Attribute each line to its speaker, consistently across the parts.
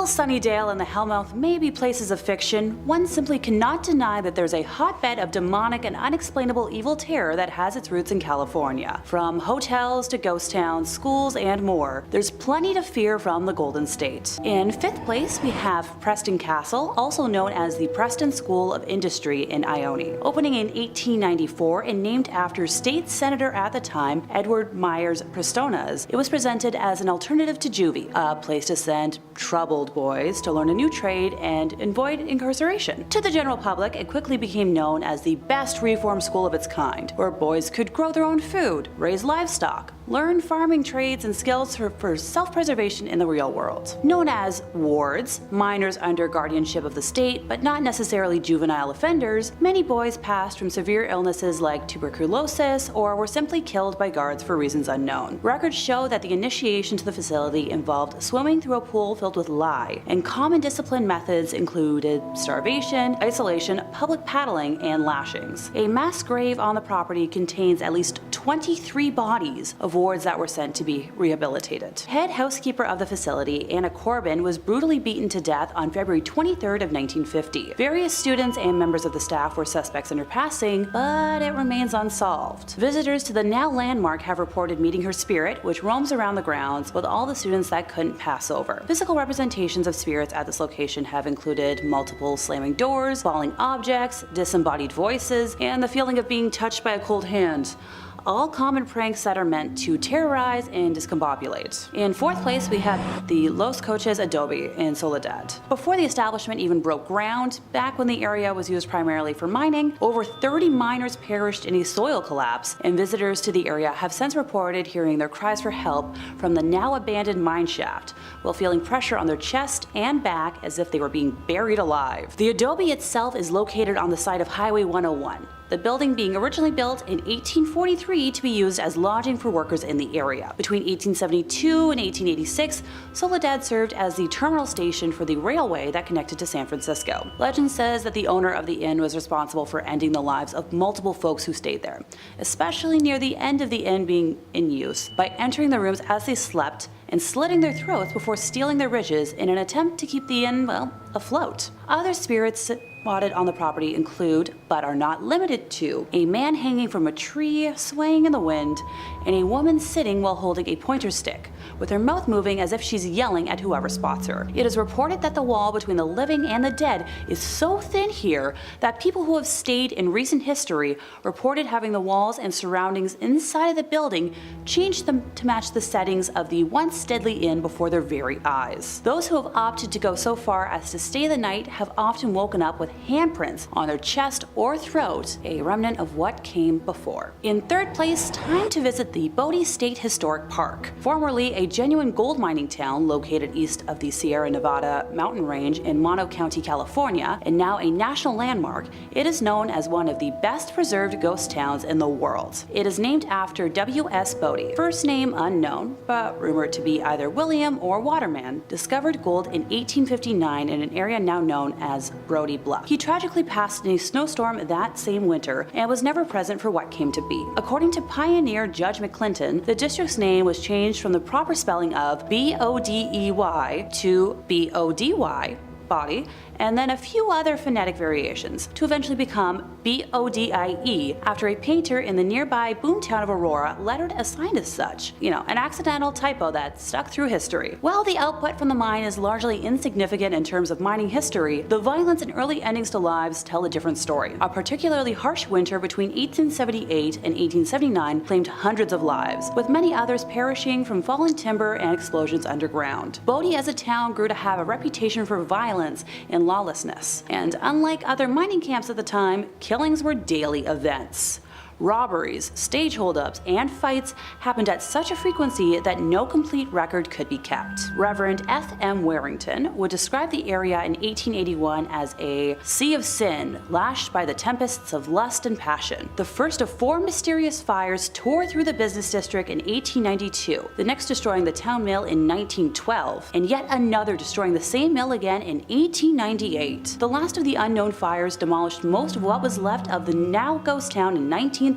Speaker 1: While Sunnydale and the Hellmouth may be places of fiction, one simply cannot deny that there's a hotbed of demonic and unexplainable evil terror that has its roots in California. From hotels to ghost towns, schools, and more, there's plenty to fear from the Golden State. In 5th place, we have Preston Castle, also known as the Preston School of Industry in Ione. Opening in 1894 and named after state senator at the time, Edward Myers Prestonas, it was presented as an alternative to juvie, a place to send troubled boys to learn a new trade and avoid incarceration. To the general public, it quickly became known as the best reform school of its kind, where boys could grow their own food, raise livestock, learn farming trades and skills for self-preservation in the real world. Known as wards, minors under guardianship of the state, but not necessarily juvenile offenders, many boys passed from severe illnesses like tuberculosis or were simply killed by guards for reasons unknown. Records show that the initiation to the facility involved swimming through a pool filled with lye, and common discipline methods included starvation, isolation, public paddling, and lashings. A mass grave on the property contains at least 23 bodies of wards that were sent to be rehabilitated. Head housekeeper of the facility, Anna Corbin, was brutally beaten to death on February 23rd of 1950. Various students and members of the staff were suspects in her passing, but it remains unsolved. Visitors to the now landmark have reported meeting her spirit, which roams around the grounds with all the students that couldn't pass over. Physical representations of spirits at this location have included multiple slamming doors, falling objects, disembodied voices, and the feeling of being touched by a cold hand. All common pranks that are meant to terrorize and discombobulate. In 4th place, we have the Los Coches Adobe in Soledad. Before the establishment even broke ground, back when the area was used primarily for mining, over 30 miners perished in a soil collapse, and visitors to the area have since reported hearing their cries for help from the now abandoned mine shaft, while feeling pressure on their chest and back as if they were being buried alive. The adobe itself is located on the site of Highway 101. The building being originally built in 1843 to be used as lodging for workers in the area. Between 1872 and 1886, Soledad served as the terminal station for the railway that connected to San Francisco. Legend says that the owner of the inn was responsible for ending the lives of multiple folks who stayed there, especially near the end of the inn being in use, by entering the rooms as they slept and slitting their throats before stealing their riches in an attempt to keep the inn, well, afloat. Other spirits spotted on the property include, but are not limited to, a man hanging from a tree swaying in the wind, and a woman sitting while holding a pointer stick, with her mouth moving as if she's yelling at whoever spots her. It is reported that the wall between the living and the dead is so thin here that people who have stayed in recent history reported having the walls and surroundings inside of the building changed them to match the settings of the once deadly inn before their very eyes. Those who have opted to go so far as to stay the night have often woken up with handprints on their chest or throat, a remnant of what came before. In 3rd place, time to visit the Bodie State Historic Park. Formerly a genuine gold mining town located east of the Sierra Nevada mountain range in Mono County, California, and now a national landmark, it is known as one of the best preserved ghost towns in the world. It is named after W.S. Bodie, first name unknown, but rumored to be either William or Waterman, discovered gold in 1859 in an area now known as Brody Bluff. He tragically passed in a snowstorm that same winter and was never present for what came to be. According to pioneer Judge McClinton, the district's name was changed from the proper spelling of B-O-D-E-Y to B-O-D-Y, body, and then a few other phonetic variations to eventually become B-O-D-I-E after a painter in the nearby boomtown of Aurora lettered a sign as such. You know, an accidental typo that stuck through history. While the output from the mine is largely insignificant in terms of mining history, the violence and early endings to lives tell a different story. A particularly harsh winter between 1878 and 1879 claimed hundreds of lives, with many others perishing from fallen timber and explosions underground. Bodie as a town grew to have a reputation for violence and lawlessness, and unlike other mining camps at the time, killings were daily events. Robberies, stage holdups, and fights happened at such a frequency that no complete record could be kept. Reverend F.M. Warrington would describe the area in 1881 as a sea of sin lashed by the tempests of lust and passion. The first of 4 mysterious fires tore through the business district in 1892, the next destroying the town mill in 1912, and yet another destroying the same mill again in 1898. The last of the unknown fires demolished most of what was left of the now ghost town in 1932,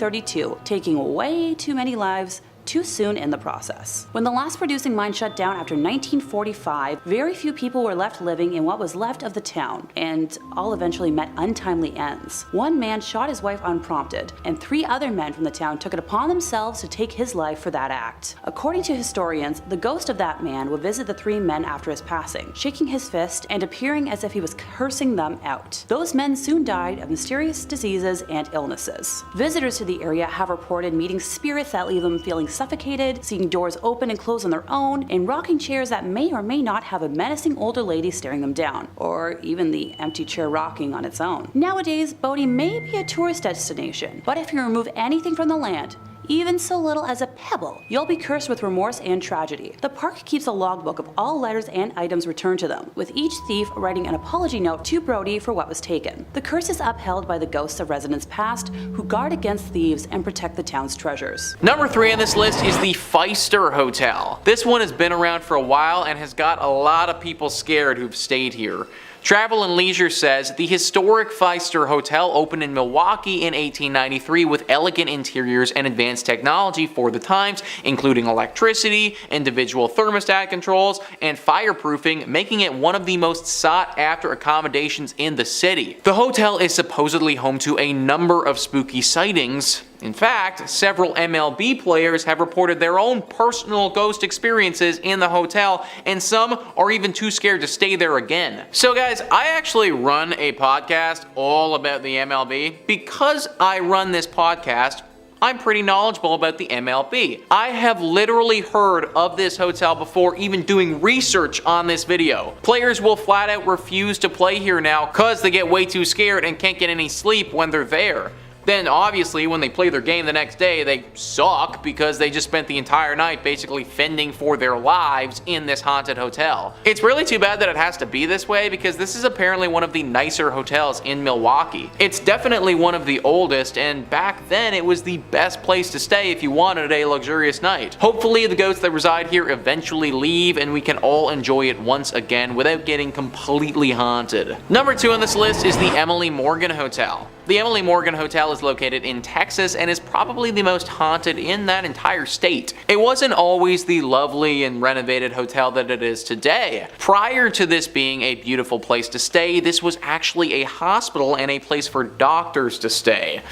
Speaker 1: taking way too many lives too soon in the process. When the last producing mine shut down after 1945, very few people were left living in what was left of the town, and all eventually met untimely ends. One man shot his wife unprompted, and 3 other men from the town took it upon themselves to take his life for that act. According to historians, the ghost of that man would visit the 3 men after his passing, shaking his fist and appearing as if he was cursing them out. Those men soon died of mysterious diseases and illnesses. Visitors to the area have reported meeting spirits that leave them feeling suffocated, seeing doors open and close on their own, and rocking chairs that may or may not have a menacing older lady staring them down, or even the empty chair rocking on its own. Nowadays, boating may be a tourist destination, but if you remove anything from the land, even so little as a pebble, you'll be cursed with remorse and tragedy. The park keeps a logbook of all letters and items returned to them, with each thief writing an apology note to Brody for what was taken. The curse is upheld by the ghosts of residents past, who guard against thieves and protect the town's treasures.
Speaker 2: Number 3 on this list is the Pfister Hotel. This one has been around for a while and has got a lot of people scared who've stayed here. Travel and Leisure says the historic Pfister Hotel opened in Milwaukee in 1893 with elegant interiors and advanced technology for the times, including electricity, individual thermostat controls, and fireproofing, making it one of the most sought-after accommodations in the city. The hotel is supposedly home to a number of spooky sightings. In fact, several MLB players have reported their own personal ghost experiences in the hotel, and some are even too scared to stay there again. So guys, I actually run a podcast all about the MLB. Because I run this podcast, I'm pretty knowledgeable about the MLB. I have literally heard of this hotel before even doing research on this video. Players will flat out refuse to play here now because they get way too scared and can't get any sleep when they're there. Then obviously when they play their game the next day, they suck because they just spent the entire night basically fending for their lives in this haunted hotel. It's really too bad that it has to be this way because this is apparently one of the nicer hotels in Milwaukee. It's definitely one of the oldest, and back then it was the best place to stay if you wanted a luxurious night. Hopefully the ghosts that reside here eventually leave and we can all enjoy it once again without getting completely haunted. Number 2 on this list is the Emily Morgan Hotel. The Emily Morgan Hotel is located in Texas and is probably the most haunted in that entire state. It wasn't always the lovely and renovated hotel that it is today. Prior to this being a beautiful place to stay, this was actually a hospital and a place for doctors to stay.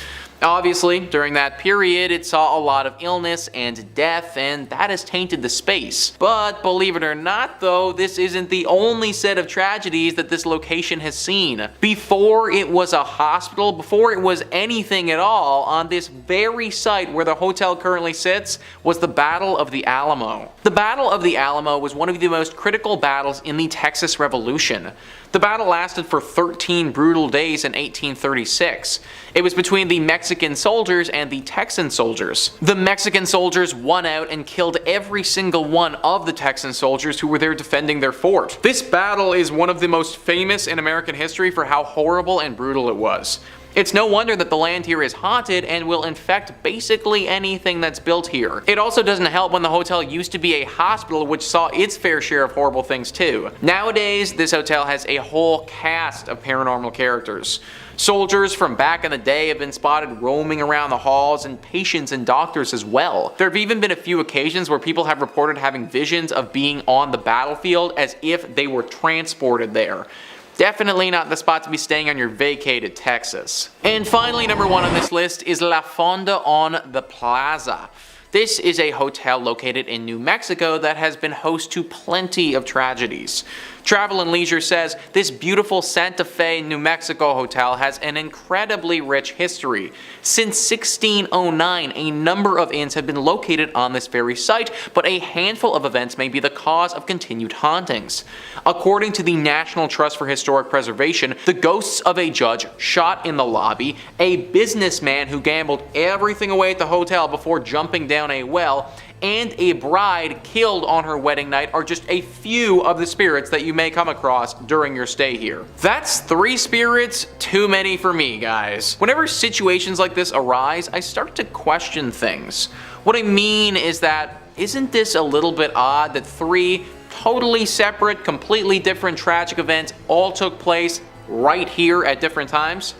Speaker 2: Obviously, during that period, it saw a lot of illness and death, and that has tainted the space. But believe it or not though, this isn't the only set of tragedies that this location has seen. Before it was a hospital, before it was anything at all, on this very site where the hotel currently sits was the Battle of the Alamo. The Battle of the Alamo was one of the most critical battles in the Texas Revolution. The battle lasted for 13 brutal days in 1836. It was between the Mexican soldiers and the Texan soldiers. The Mexican soldiers won out and killed every single one of the Texan soldiers who were there defending their fort. This battle is one of the most famous in American history for how horrible and brutal it was. It's no wonder that the land here is haunted and will infect basically anything that's built here. It also doesn't help when the hotel used to be a hospital which saw its fair share of horrible things too. Nowadays, this hotel has a whole cast of paranormal characters. Soldiers from back in the day have been spotted roaming around the halls, and patients and doctors as well. There have even been a few occasions where people have reported having visions of being on the battlefield as if they were transported there. Definitely not the spot to be staying on your vacay to Texas. And finally, number 1 on this list is La Fonda on the Plaza. This is a hotel located in New Mexico that has been host to plenty of tragedies. Travel and Leisure says this beautiful Santa Fe, New Mexico hotel has an incredibly rich history. Since 1609, a number of inns have been located on this very site, but a handful of events may be the cause of continued hauntings. According to the National Trust for Historic Preservation, the ghosts of a judge shot in the lobby, a businessman who gambled everything away at the hotel before jumping down a well, and a bride killed on her wedding night are just a few of the spirits that you may come across during your stay here. That's 3 spirits too many for me, guys. Whenever situations like this arise, I start to question things. What I mean is that, isn't this a little bit odd that 3 totally separate, completely different tragic events all took place right here at different times?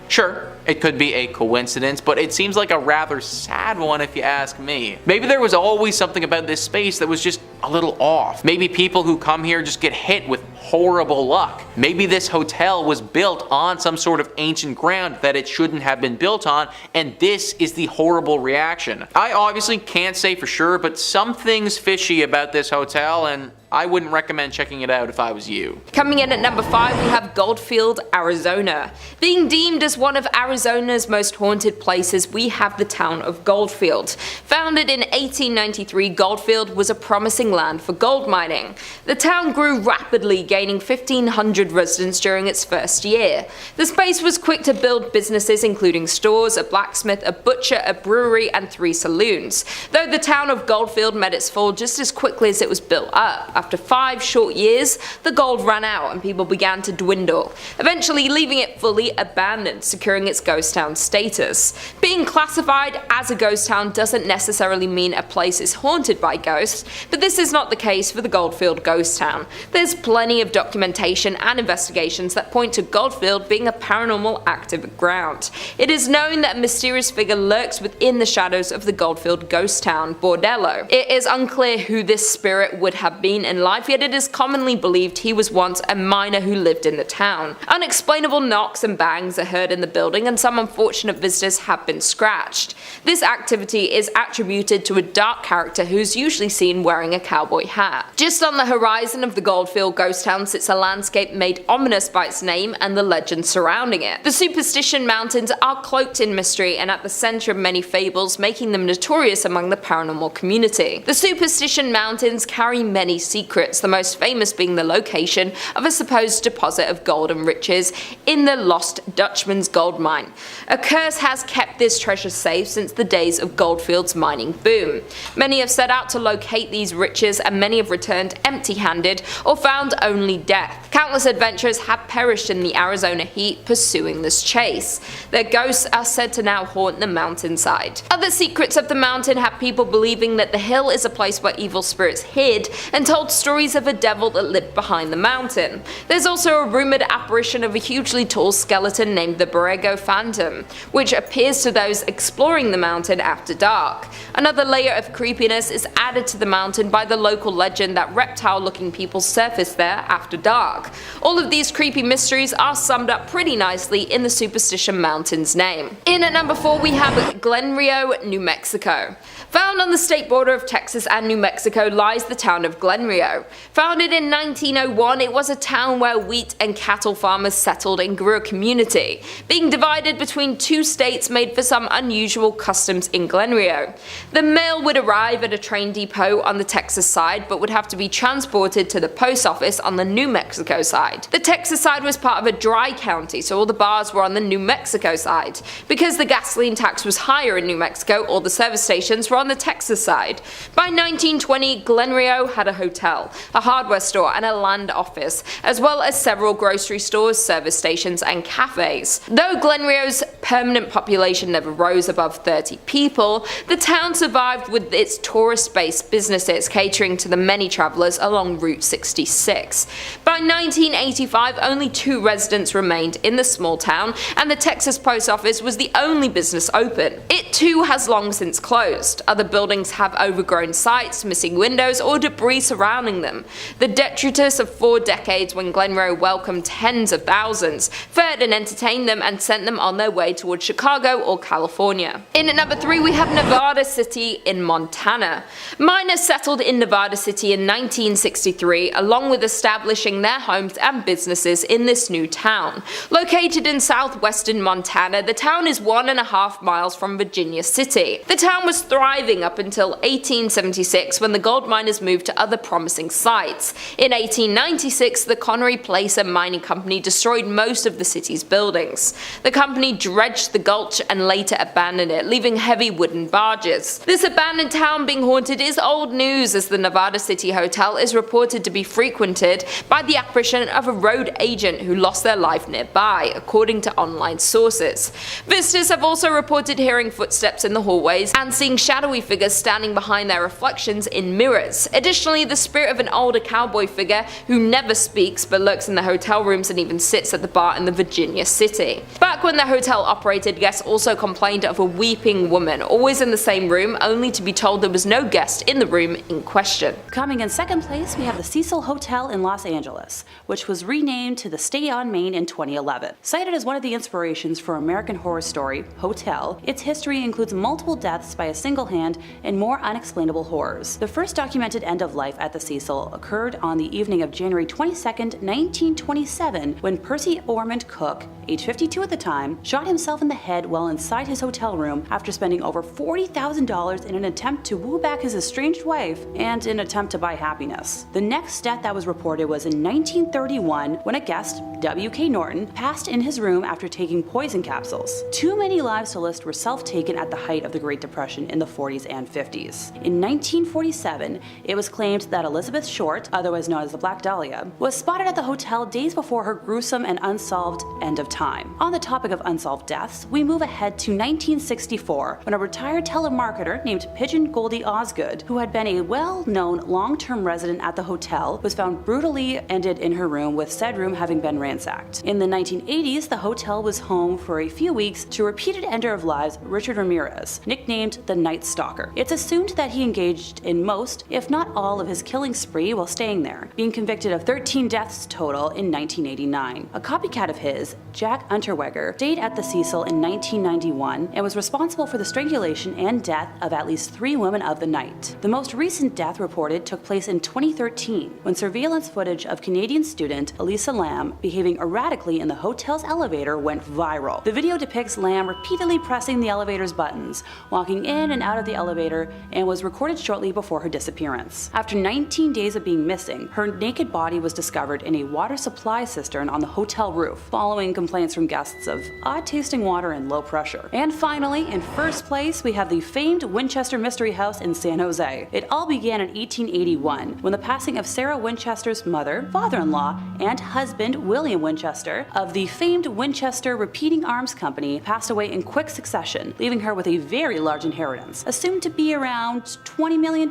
Speaker 2: Sure, it could be a coincidence, but it seems like a rather sad one if you ask me. Maybe there was always something about this space that was just a little off. Maybe people who come here just get hit with horrible luck. Maybe this hotel was built on some sort of ancient ground that it shouldn't have been built on, and this is the horrible reaction. I obviously can't say for sure, but something's fishy about this hotel, and I wouldn't recommend checking it out if I was you.
Speaker 3: Coming in at number 5, we have Goldfield, Arizona. Being deemed as one of Arizona's most haunted places, we have the town of Goldfield. Founded in 1893, Goldfield was a promising land for gold mining. The town grew rapidly, gaining 1,500 residents during its first year. The space was quick to build businesses including stores, a blacksmith, a butcher, a brewery, and 3 saloons. Though the town of Goldfield met its fall just as quickly as it was built up. After 5 short years, the gold ran out and people began to dwindle, eventually leaving it fully abandoned, securing its ghost town status. Being classified as a ghost town doesn't necessarily mean a place is haunted by ghosts, but this is not the case for the Goldfield ghost town. There's plenty of documentation and investigations that point to Goldfield being a paranormal active ground. It is known that a mysterious figure lurks within the shadows of the Goldfield ghost town, Bordello. It is unclear who this spirit would have been in life, yet it is commonly believed he was once a miner who lived in the town. Unexplainable knocks and bangs are heard in the building, and some unfortunate visitors have been scratched. This activity is attributed to a dark character who's usually seen wearing a cowboy hat. Just on the horizon of the Goldfield ghost town sits a landscape made ominous by its name and the legend surrounding it. The Superstition Mountains are cloaked in mystery and at the center of many fables, making them notorious among the paranormal community. The Superstition Mountains carry many secrets, the most famous being the location of a supposed deposit of gold and riches in the Lost Dutchman's gold mine. A curse has kept this treasure safe since the days of Goldfield's mining boom. Many have set out to locate these riches, and many have returned empty-handed or found only death. Countless adventurers have perished in the Arizona heat pursuing this chase. Their ghosts are said to now haunt the mountainside. Other secrets of the mountain have people believing that the hill is a place where evil spirits hid and told stories of a devil that lived behind the mountain. There's also a rumored apparition of a hugely tall skeleton named the Borrego Phantom, which appears to those exploring the mountain after dark. Another layer of creepiness is added to the mountain by the local legend that reptile-looking people surface there after dark. All of these creepy mysteries are summed up pretty nicely in the Superstition Mountain's name. In at number 4 we have Glen Rio, New Mexico. Found on the state border of Texas and New Mexico lies the town of Glen Rio. Founded in 1901, it was a town where wheat and cattle farmers settled and grew a community. Being divided between 2 states made for some unusual customs in Glen Rio. The mail would arrive at a train depot on the Texas side, but would have to be transported to the post office on the New Mexico side. The Texas side was part of a dry county, so all the bars were on the New Mexico side. Because the gasoline tax was higher in New Mexico, all the service stations were on the Texas side. By 1920, Glen Rio had a hotel, a hardware store, and a land office, as well as several grocery stores, service stations, and cafes. Though Glen Rio's permanent population never rose above 30 people, the town survived with its tourist-based businesses catering to the many travelers along Route 66. By 1985, only 2 residents remained in the small town, and the Texas post office was the only business open. It too has long since closed. Other buildings have overgrown sites, missing windows, or debris surrounding them. The detritus of 4 decades when Glen Rio welcomed tens of thousands, fed and entertained them, and sent them on their way towards Chicago or California. In at number 3 we have Nevada City in Montana. Miners settled in Nevada City in 1963, along with establishing their homes and businesses in this new town. Located in southwestern Montana, the town is 1.5 miles from Virginia City. The town was thriving up until 1876 when the gold miners moved to other promising sites. In 1896, the Connery Placer Mining Company destroyed most of the city's buildings. The company dredged the gulch and later abandoned it, leaving heavy wooden barges. This abandoned town being haunted is old news, as the Nevada City Hotel is reported to be frequented by the apparition apparition of a road agent who lost their life nearby, according to online sources. Visitors have also reported hearing footsteps in the hallways and seeing shadowy figures standing behind their reflections in mirrors. Additionally, the spirit of an older cowboy figure who never speaks but lurks in the hotel rooms and even sits at the bar in the Virginia city. Back when the hotel operated, guests also complained of a weeping woman, always in the same room, only to be told there was no guest in the room in question.
Speaker 1: Coming in second place, we have the Cecil Hotel in Los Angeles, which was renamed to the Stay on Main in 2011. Cited as one of the inspirations for American Horror Story, Hotel, its history includes multiple deaths by a single hand and more unexplainable horrors. The first documented end of life at the Cecil occurred on the evening of January 22, 1927, when Percy Ormond Cook, age 52 at the time, shot himself in the head while inside his hotel room after spending over $40,000 in an attempt to woo back his estranged wife and an attempt to buy happiness. The next death that was reported was in 1931 when a guest, W.K. Norton, passed in his room after taking poison capsules. Too many lives to list were self-taken at the height of the Great Depression in the 40s and 50s. In 1947, it was claimed that Elizabeth Short, otherwise known as the Black Dahlia, was spotted at the hotel days before her gruesome and unsolved end of time. On the topic of unsolved deaths, we move ahead to 1964 when a retired telemarketer named Pigeon Goldie Osgood, who had been a well-known long-term resident at the hotel, was found brutally ended in her room, with said room having been ransacked. In the 1980s, the hotel was home for a few weeks to repeated ender of lives Richard Ramirez, nicknamed the Night Stalker. It's assumed that he engaged in most, if not all, of his killing spree while staying there, being convicted of 13 deaths total in 1989. A copycat of his, Jack Unterweger, stayed at the Cecil in 1991 and was responsible for the strangulation and death of at least 3 women of the night. The most recent death reported took place in 2013 when surveillance footage of Canadian student Elisa Lam behaving erratically in the hotel's elevator went viral. The video depicts Lam repeatedly pressing the elevator's buttons, walking in and out of the elevator, and was recorded shortly before her disappearance. After 19 days of being missing, her naked body was discovered in a water supply cistern on the hotel roof, following complaints from guests of odd-tasting water and low pressure. And finally, in first place, we have the famed Winchester Mystery House in San Jose. It all began in 1881 when the passing of Sarah Winchester's mother, father-in-law, and husband William Winchester of the famed Winchester Repeating Arms Company passed away in quick succession, leaving her with a very large inheritance, assumed to be around $20 million,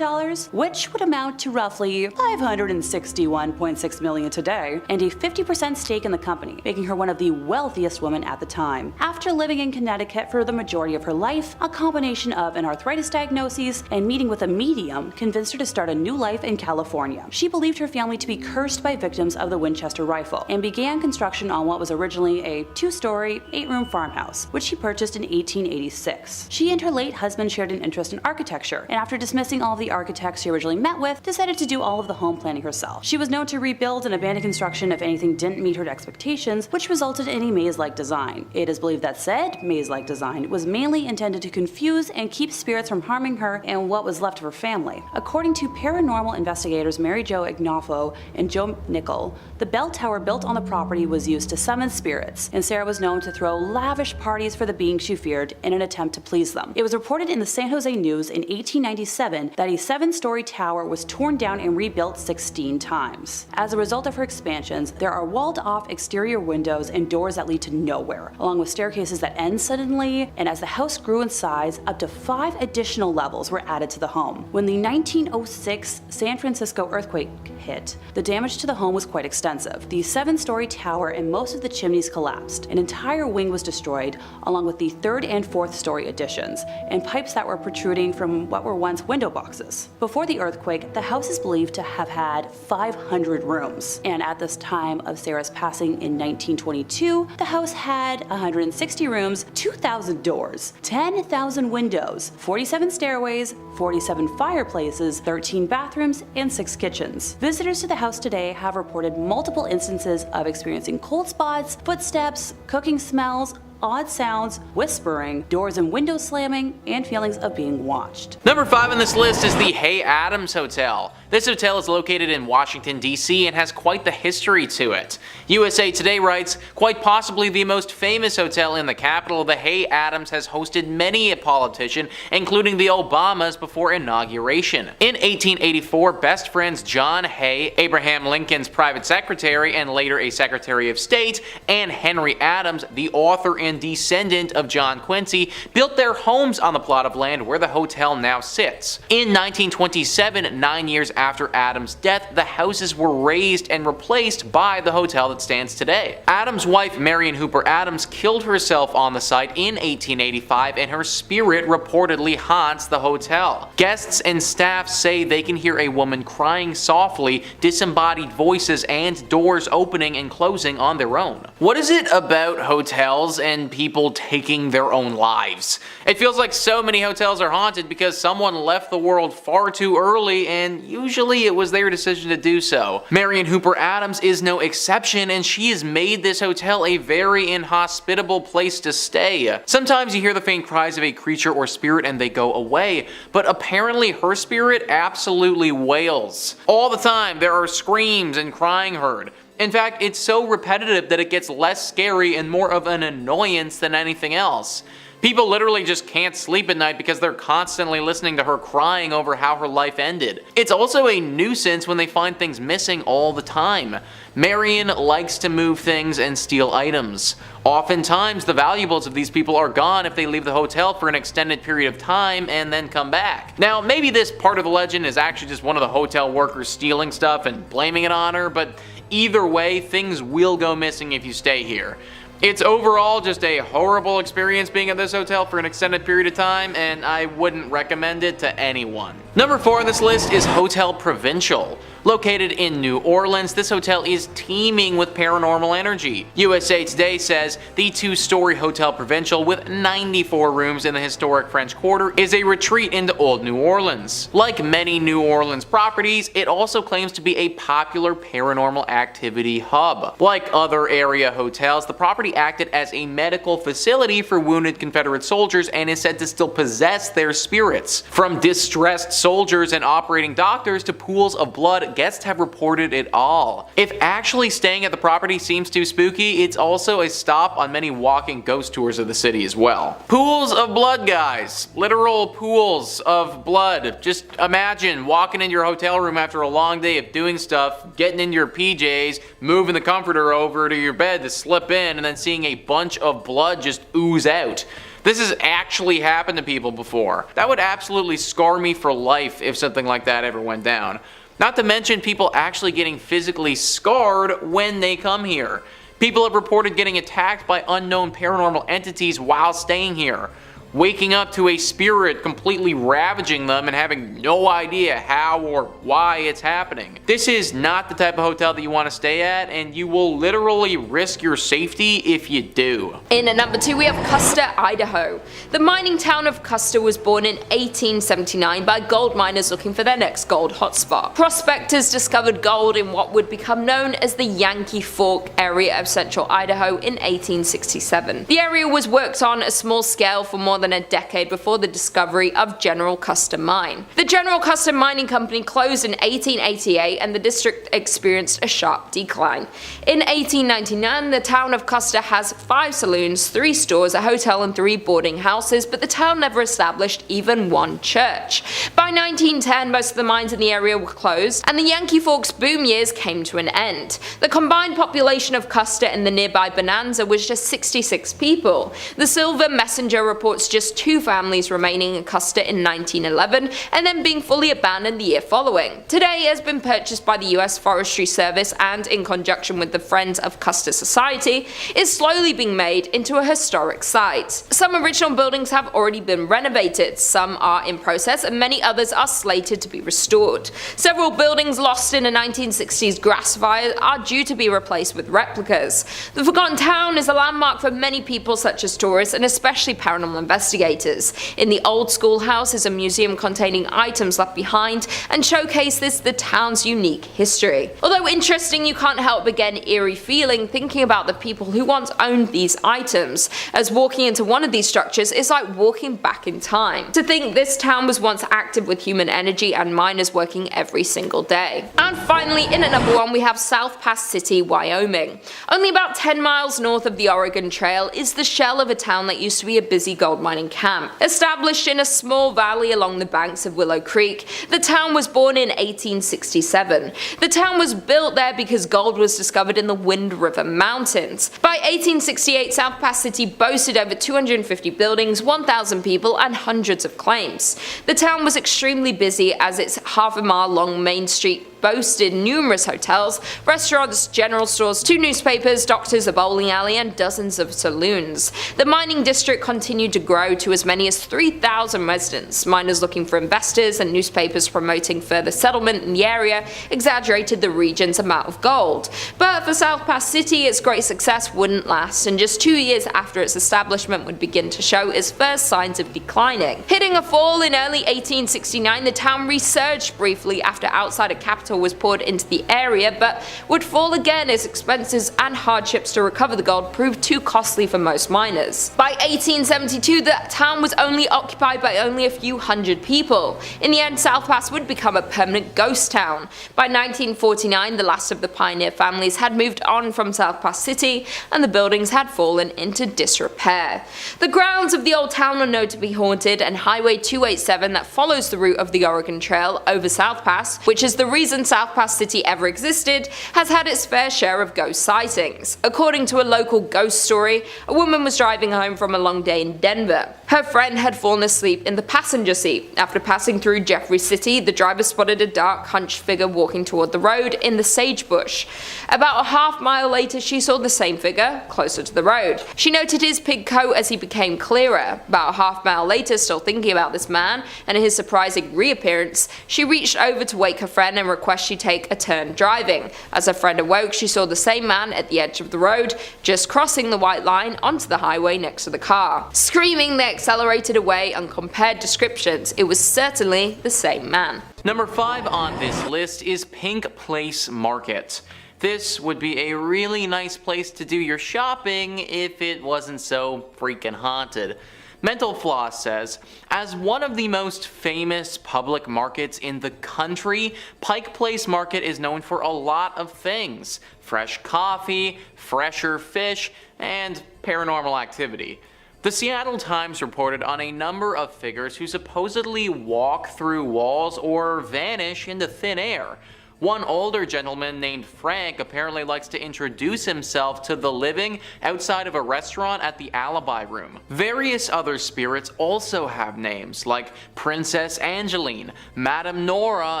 Speaker 1: which would amount to roughly $561.6 million today, and a 50% stake in the company, making her one of the wealthiest women at the time. After living in Connecticut for the majority of her life, a combination of an arthritis diagnosis and meeting with a medium convinced her to start a new life in California. She believed her family to be cursed by victims of the Winchester rifle, and began construction on what was originally a 2-story, 8-room farmhouse, which she purchased in 1886. She and her late husband shared an interest in architecture, and after dismissing all of the architects she originally met with, decided to do all of the home planning herself. She was known to rebuild and abandon construction if anything didn't meet her expectations, which resulted in a maze-like design. It is believed that said maze-like design was mainly intended to confuse and keep spirits from harming her and what was left of her family. According to paranormal investigators Mary Jo Ignafo and Joe Nickel, the bell tower built on the property was used to summon spirits, and Sarah was known to throw lavish parties for the beings she feared in an attempt to please them. It was reported in the San Jose News in 1897 that a 7-story tower was torn down and rebuilt 16 times. As a result of her expansions, there are walled-off exterior windows and doors that lead to nowhere, along with staircases that end suddenly, and as the house grew in size, up to 5 additional levels were added to the home. When the 1906 San Francisco earthquake hit, the damage to the home was quite extensive. The 7-story tower and most of the chimneys collapsed. An entire wing was destroyed, along with the 3rd and 4th story additions, and pipes that were protruding from what were once window boxes. Before the earthquake, the house is believed to have had 500 rooms, and at this time of Sarah's passing in 1922, the house had 160 rooms, 2,000 doors, 10,000 windows, 47 stairways, 47 fireplaces, 13 bathrooms, and 6 kitchens. Visitors to the house today have reported multiple instances of experiencing cold spots, footsteps, cooking smells, odd sounds, whispering, doors and windows slamming, and feelings of being watched.
Speaker 2: Number 5 on this list is the Hay Adams Hotel. This hotel is located in Washington, D.C. and has quite the history to it. USA Today writes, quite possibly the most famous hotel in the capital, the Hay Adams has hosted many a politician, including the Obamas before inauguration. In 1884, best friends John Hay, Abraham Lincoln's private secretary and later a Secretary of State, and Henry Adams, the author and descendant of John Quincy, built their homes on the plot of land where the hotel now sits. In 1927, 9 years after Adams' death, the houses were razed and replaced by the hotel that stands today. Adams' wife, Marion Hooper Adams, killed herself on the site in 1885, and her spirit reportedly haunts the hotel. Guests and staff say they can hear a woman crying softly, disembodied voices, and doors opening and closing on their own. What is it about hotels and people taking their own lives? It feels like so many hotels are haunted because someone left the world far too early, and usually it was their decision to do so. Marion Hooper Adams is no exception, and she has made this hotel a very inhospitable place to stay. Sometimes you hear the faint cries of a creature or spirit and they go away, but apparently her spirit absolutely wails. All the time there are screams and crying heard. In fact, it's so repetitive that it gets less scary and more of an annoyance than anything else. People literally just can't sleep at night because they're constantly listening to her crying over how her life ended. It's also a nuisance when they find things missing all the time. Marion likes to move things and steal items. Oftentimes, the valuables of these people are gone if they leave the hotel for an extended period of time and then come back. Now, maybe this part of the legend is actually just one of the hotel workers stealing stuff and blaming it on her, but either way, things will go missing if you stay here. It's overall just a horrible experience being at this hotel for an extended period of time, and I wouldn't recommend it to anyone. Number 4 on this list is Hotel Provincial. Located in New Orleans, this hotel is teeming with paranormal energy. USA Today says the 2-story Hotel Provincial with 94 rooms in the historic French Quarter is a retreat into old New Orleans. Like many New Orleans properties, it also claims to be a popular paranormal activity hub. Like other area hotels, the property acted as a medical facility for wounded Confederate soldiers and is said to still possess their spirits. From distressed soldiers and operating doctors to pools of blood, guests have reported it all. If actually staying at the property seems too spooky, it's also a stop on many walking ghost tours of the city as well. Pools of blood, guys. Literal pools of blood. Just imagine walking into your hotel room after a long day of doing stuff, getting in your PJs, moving the comforter over to your bed to slip in, and then seeing a bunch of blood just ooze out. This has actually happened to people before. That would absolutely scar me for life if something like that ever went down. Not to mention people actually getting physically scarred when they come here. People have reported getting attacked by unknown paranormal entities while staying here. Waking up to a spirit completely ravaging them and having no idea how or why it's happening. This is not the type of hotel that you want to stay at, and you will literally risk your safety if you do.
Speaker 3: In at number 2 we have Custer, Idaho. The mining town of Custer was born in 1879 by gold miners looking for their next gold hotspot. Prospectors discovered gold in what would become known as the Yankee Fork area of central Idaho in 1867. The area was worked on a small scale for more than a decade before the discovery of General Custer Mine. The General Custer Mining Company closed in 1888 and the district experienced a sharp decline. In 1899, the town of Custer has 5 saloons, 3 stores, a hotel and 3 boarding houses, but the town never established even one church. By 1910, most of the mines in the area were closed and the Yankee Forks boom years came to an end. The combined population of Custer and the nearby Bonanza was just 66 people. The Silver Messenger reports just 2 families remaining in Custer in 1911 and then being fully abandoned the year following. Today it has been purchased by the US Forestry Service and, in conjunction with the Friends of Custer Society, is slowly being made into a historic site. Some original buildings have already been renovated, some are in process, and many others are slated to be restored. Several buildings lost in a 1960s grass fire are due to be replaced with replicas. The Forgotten Town is a landmark for many people such as tourists and especially paranormal investigators. investigators. In the old schoolhouse is a museum containing items left behind and showcases the town's unique history. Although interesting, you can't help but get an eerie feeling thinking about the people who once owned these items, as walking into one of these structures is like walking back in time. To think this town was once active with human energy and miners working every single day. And finally, in at number 1 we have South Pass City, Wyoming. Only about 10 miles north of the Oregon Trail is the shell of a town that used to be a busy gold mining camp. Established in a small valley along the banks of Willow Creek, the town was born in 1867. The town was built there because gold was discovered in the Wind River Mountains. By 1868, South Pass City boasted over 250 buildings, 1,000 people, and hundreds of claims. The town was extremely busy as its half-a-mile long main street boasted numerous hotels, restaurants, general stores, 2 newspapers, doctors, a bowling alley, and dozens of saloons. The mining district continued to grow to as many as 3,000 residents. Miners looking for investors and newspapers promoting further settlement in the area exaggerated the region's amount of gold. But for South Pass City, its great success wouldn't last, and just 2 years after its establishment would begin to show its first signs of declining. Hitting a fall in early 1869, the town resurged briefly after outsider capital was poured into the area, but would fall again as expenses and hardships to recover the gold proved too costly for most miners. By 1872, the town was only occupied by only a few hundred people. In the end, South Pass would become a permanent ghost town. By 1949, the last of the pioneer families had moved on from South Pass City, and the buildings had fallen into disrepair. The grounds of the old town are known to be haunted, and Highway 287 that follows the route of the Oregon Trail over South Pass, which is the reason South Pass City ever existed, has had its fair share of ghost sightings. According to a local ghost story, a woman was driving home from a long day in Denver. Her friend had fallen asleep in the passenger seat. After passing through Jeffrey City, the driver spotted a dark, hunched figure walking toward the road in the sagebrush. About a half-mile later, she saw the same figure closer to the road. She noted his pig coat as he became clearer. About a half-mile later, still thinking about this man and his surprising reappearance, she reached over to wake her friend and request she take a turn driving. As her friend awoke, she saw the same man at the edge of the road, just crossing the white line onto the highway next to the car. Screaming, they accelerated away and compared descriptions. It was certainly the same man.
Speaker 2: Number 5 on this list is Pink Place Market. This would be a really nice place to do your shopping if it wasn't so freaking haunted. Mental Floss says, as one of the most famous public markets in the country, Pike Place Market is known for a lot of things. Fresh coffee, fresher fish, and paranormal activity. The Seattle Times reported on a number of figures who supposedly walk through walls or vanish into thin air. One older gentleman named Frank apparently likes to introduce himself to the living outside of a restaurant at the Alibi Room. Various other spirits also have names, like Princess Angeline, Madame Nora,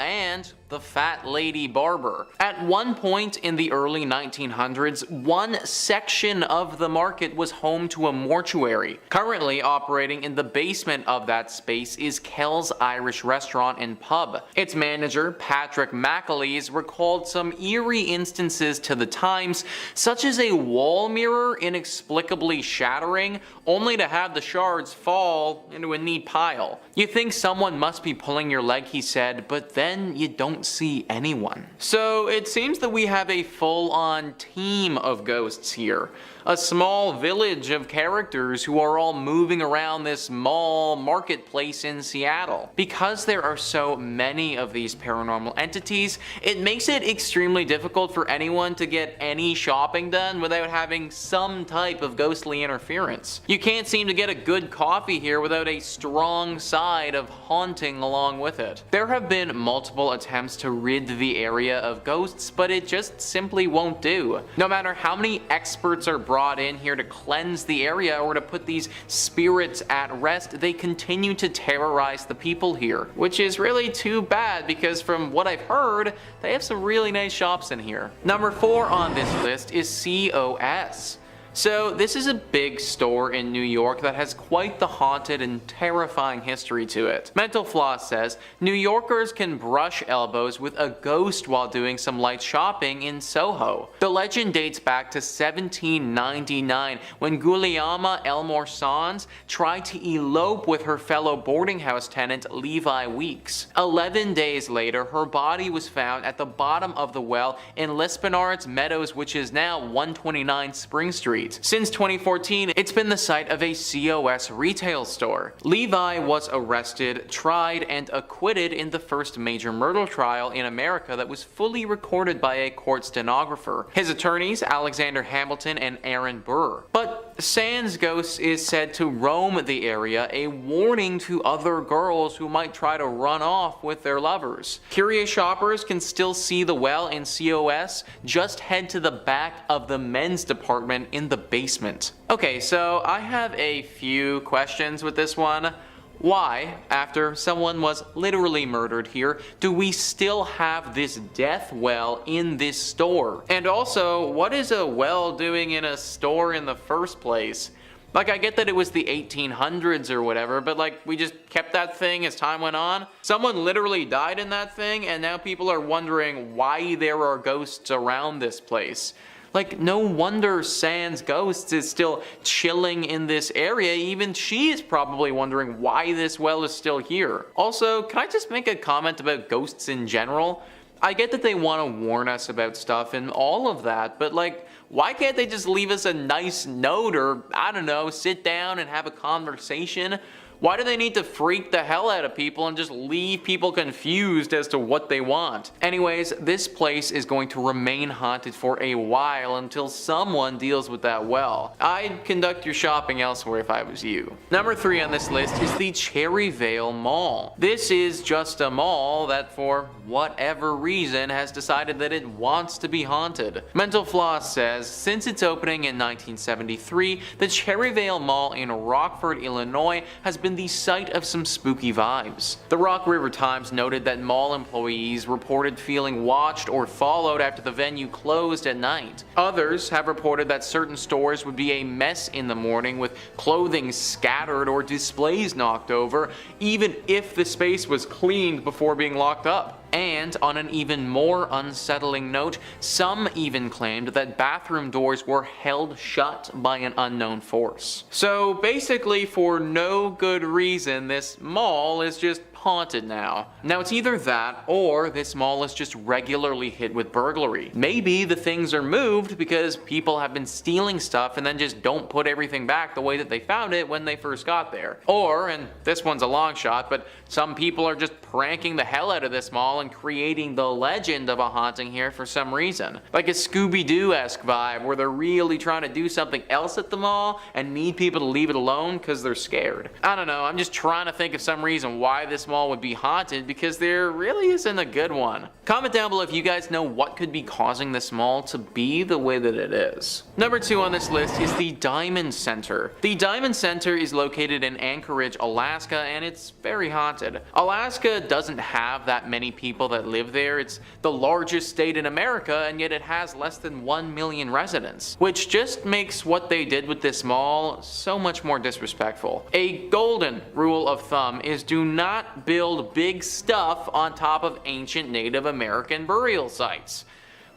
Speaker 2: and the Fat Lady Barber. At one point in the early 1900s, one section of the market was home to a mortuary. Currently operating in the basement of that space is Kell's Irish Restaurant and Pub. Its manager, Patrick McAleese, recalled some eerie instances to the Times, such as a wall mirror inexplicably shattering, only to have the shards fall into a neat pile. You think someone must be pulling your leg, he said, but then you don't see anyone. So it seems that we have a full-on team of ghosts here. A small village of characters who are all moving around this mall marketplace in Seattle. Because there are so many of these paranormal entities, it makes it extremely difficult for anyone to get any shopping done without having some type of ghostly interference. You can't seem to get a good coffee here without a strong side of haunting along with it. There have been multiple attempts to rid the area of ghosts, but it just simply won't do. No matter how many experts are brought in here to cleanse the area or to put these spirits at rest, they continue to terrorize the people here, which is really too bad because from what I've heard, they have some really nice shops in here. Number 4 on this list is COS. So this is a big store in New York that has quite the haunted and terrifying history to it. Mental Floss says, New Yorkers can brush elbows with a ghost while doing some light shopping in Soho. The legend dates back to 1799 when Gulielma Elmore Sands tried to elope with her fellow boarding house tenant Levi Weeks. 11 days later, her body was found at the bottom of the well in Lispenard's Meadows, which is now 129 Spring Street. Since 2014, it's been the site of a COS retail store. Levi was arrested, tried, and acquitted in the first major murder trial in America that was fully recorded by a court stenographer. His attorneys, Alexander Hamilton and Aaron Burr. But Sands Ghosts is said to roam the area, a warning to other girls who might try to run off with their lovers. Curious shoppers can still see the well in COS. Just head to the back of the men's department in the basement. Okay, so I have a few questions with this one. Why, after someone was literally murdered here, do we still have this death well in this store? And also, what is a well doing in a store in the first place? Like, I get that it was the 1800s or whatever, but like, we just kept that thing as time went on. Someone literally died in that thing, and now people are wondering why there are ghosts around this place. Like, no wonder Sands Ghosts is still chilling in this area. Even she is probably wondering why this well is still here. Also, can I just make a comment about ghosts in general? I get that they want to warn us about stuff and all of that, but like, why can't they just leave us a nice note or, I don't know, sit down and have a conversation? Why do they need to freak the hell out of people and just leave people confused as to what they want? Anyways, this place is going to remain haunted for a while until someone deals with that well. I'd conduct your shopping elsewhere if I was you. Number 3 on this list is the Cherryvale Mall. This is just a mall that for whatever reason has decided that it wants to be haunted. Mental Floss says, since its opening in 1973, the Cherryvale Mall in Rockford, Illinois has been the site of some spooky vibes. The Rock River Times noted that mall employees reported feeling watched or followed after the venue closed at night. Others have reported that certain stores would be a mess in the morning with clothing scattered or displays knocked over, even if the space was cleaned before being locked up. And on an even more unsettling note, some even claimed that bathroom doors were held shut by an unknown force. So basically, for no good reason, this mall is just haunted now. Now it's either that or this mall is just regularly hit with burglary. Maybe the things are moved because people have been stealing stuff and then just don't put everything back the way that they found it when they first got there. Or, and this one's a long shot, but some people are just pranking the hell out of this mall and creating the legend of a haunting here for some reason. Like a Scooby-Doo-esque vibe where they're really trying to do something else at the mall and need people to leave it alone because they're scared. I don't know, I'm just trying to think of some reason why this mall would be haunted because there really isn't a good one. Comment down below if you guys know what could be causing this mall to be the way that it is. Number 2 on this list is the Diamond Center. The Diamond Center is located in Anchorage, Alaska, and it's very haunted. Alaska doesn't have that many people that live there. It's the largest state in America, and yet it has less than 1 million residents, which just makes what they did with this mall so much more disrespectful. A golden rule of thumb is do not build big stuff on top of ancient Native American burial sites.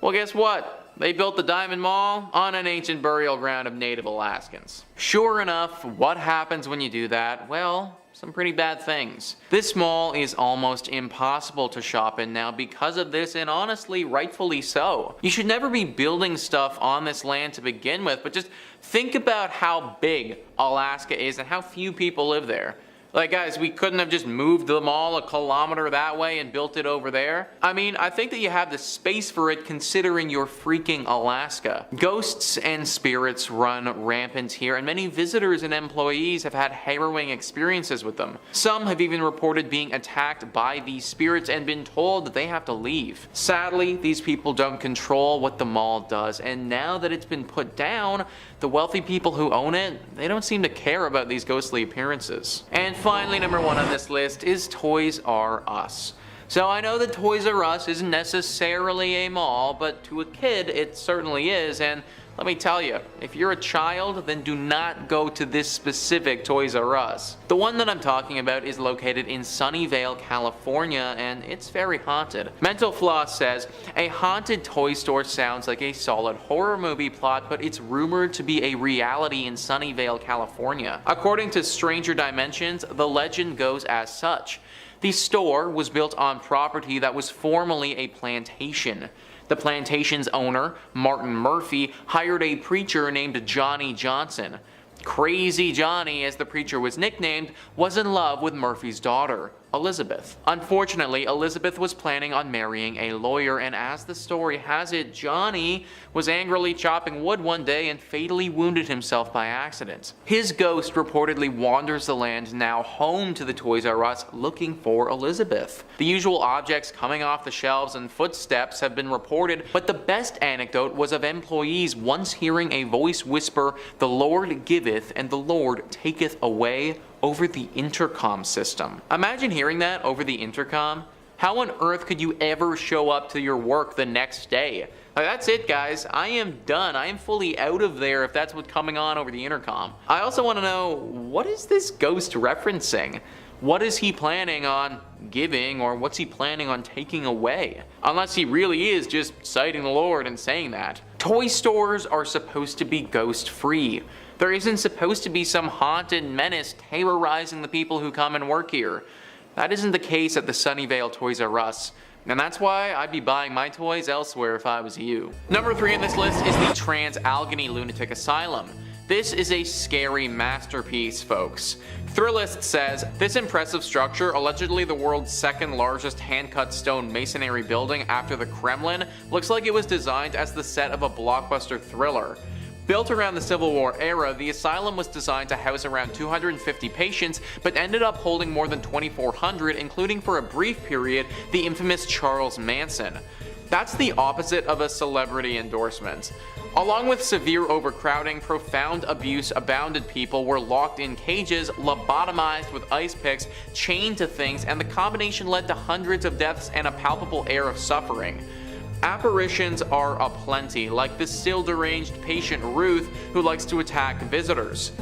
Speaker 2: Well, guess what? They built the Diamond Mall on an ancient burial ground of Native Alaskans. Sure enough, what happens when you do that? Well, some pretty bad things. This mall is almost impossible to shop in now because of this, and honestly, rightfully so. You should never be building stuff on this land to begin with, but just think about how big Alaska is and how few people live there. Like, guys, we couldn't have just moved the mall a kilometer that way and built it over there? I mean, I think that you have the space for it considering you're freaking Alaska. Ghosts and spirits run rampant here, and many visitors and employees have had harrowing experiences with them. Some have even reported being attacked by these spirits and been told that they have to leave. Sadly, these people don't control what the mall does, and now that it's been put down, the wealthy people who own it, they don't seem to care about these ghostly appearances. And finally, number 1 on this list is Toys R Us. So I know that Toys R Us isn't necessarily a mall, but to a kid it certainly is, and Let me tell you, if you're a child, then do not go to this specific Toys R Us. The one that I'm talking about is located in Sunnyvale, California, and it's very haunted. Mental Floss says, a haunted toy store sounds like a solid horror movie plot, but it's rumored to be a reality in Sunnyvale, California. According to Stranger Dimensions, the legend goes as such. The store was built on property that was formerly a plantation. The plantation's owner, Martin Murphy, hired a preacher named Johnny Johnson. Crazy Johnny, as the preacher was nicknamed, was in love with Murphy's daughter, Elizabeth. Unfortunately, Elizabeth was planning on marrying a lawyer, and as the story has it, Johnny was angrily chopping wood one day and fatally wounded himself by accident. His ghost reportedly wanders the land now home to the Toys R Us looking for Elizabeth. The usual objects coming off the shelves and footsteps have been reported, but the best anecdote was of employees once hearing a voice whisper, "The Lord giveth and the Lord taketh away," over the intercom system. Imagine hearing that over the intercom. How on earth could you ever show up to your work the next day? Like, that's it, guys. I am done. I am fully out of there if that's what's coming on over the intercom. I also want to know, what is this ghost referencing? What is he planning on giving, or what's he planning on taking away? Unless he really is just citing the Lord and saying that. Toy stores are supposed to be ghost-free. There isn't supposed to be some haunted menace terrorizing the people who come and work here. That isn't the case at the Sunnyvale Toys R Us. And that's why I'd be buying my toys elsewhere if I was you. Number 3 on this list is the Trans-Allegheny Lunatic Asylum. This is a scary masterpiece, folks. Thrillist says, this impressive structure, allegedly the world's second largest hand-cut stone masonry building after the Kremlin, looks like it was designed as the set of a blockbuster thriller. Built around the Civil War era, the asylum was designed to house around 250 patients, but ended up holding more than 2,400, including for a brief period, the infamous Charles Manson. That's the opposite of a celebrity endorsement. Along with severe overcrowding, profound abuse abounded. People were locked in cages, lobotomized with ice picks, chained to things, and the combination led to hundreds of deaths and a palpable air of suffering. Apparitions are aplenty, like the still deranged patient Ruth, who likes to attack visitors.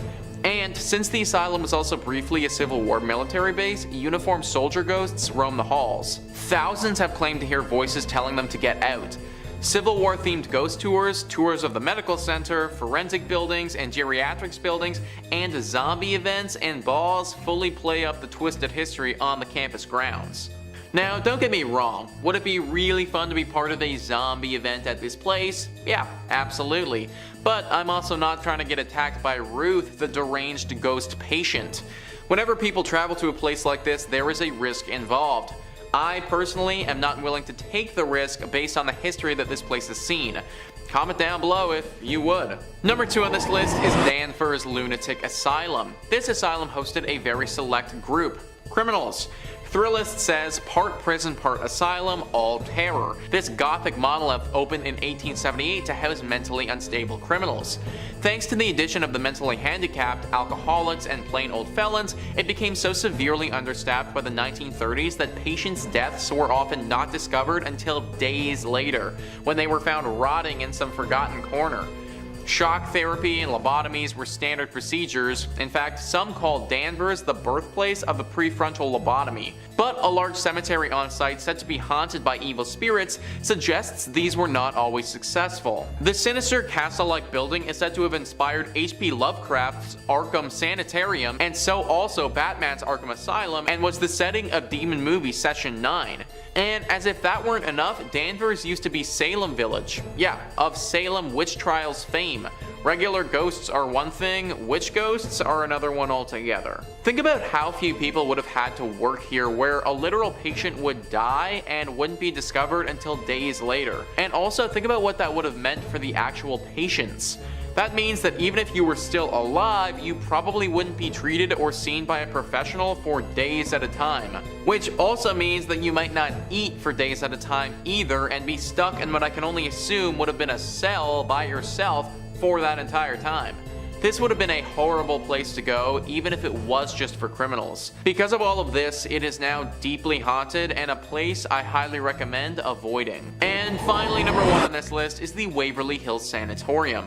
Speaker 2: And since the asylum was also briefly a Civil War military base, uniformed soldier ghosts roam the halls. Thousands have claimed to hear voices telling them to get out. Civil War themed ghost tours, tours of the medical center, forensic buildings, and geriatrics buildings, and zombie events and balls fully play up the twisted history on the campus grounds. Now, don't get me wrong, would it be really fun to be part of a zombie event at this place? Yeah, absolutely. But I'm also not trying to get attacked by Ruth, the deranged ghost patient. Whenever people travel to a place like this, there is a risk involved. I personally am not willing to take the risk based on the history that this place has seen. Comment down below if you would. Number 2 on this list is Danvers Lunatic Asylum. This asylum hosted a very select group, criminals. Thrillist says, part prison, part asylum, all terror. This gothic monolith opened in 1878 to house mentally unstable criminals. Thanks to the addition of the mentally handicapped, alcoholics, and plain old felons, it became so severely understaffed by the 1930s that patients' deaths were often not discovered until days later, when they were found rotting in some forgotten corner. Shock therapy and lobotomies were standard procedures. In fact, some call Danvers the birthplace of the prefrontal lobotomy. But a large cemetery on site said to be haunted by evil spirits suggests these were not always successful. The sinister castle-like building is said to have inspired H.P. Lovecraft's Arkham Sanitarium, and so also Batman's Arkham Asylum, and was the setting of Demon movie Session 9. And as if that weren't enough, Danvers used to be Salem Village. Yeah, of Salem witch trials fame. Regular ghosts are one thing, witch ghosts are another one altogether. Think about how few people would have had to work here, where a literal patient would die and wouldn't be discovered until days later. And also think about what that would have meant for the actual patients. That means that even if you were still alive, you probably wouldn't be treated or seen by a professional for days at a time. Which also means that you might not eat for days at a time either, and be stuck in what I can only assume would have been a cell by yourself for that entire time. This would have been a horrible place to go, even if it was just for criminals. Because of all of this, it is now deeply haunted and a place I highly recommend avoiding. And finally, number 1 on this list is the Waverly Hills Sanatorium.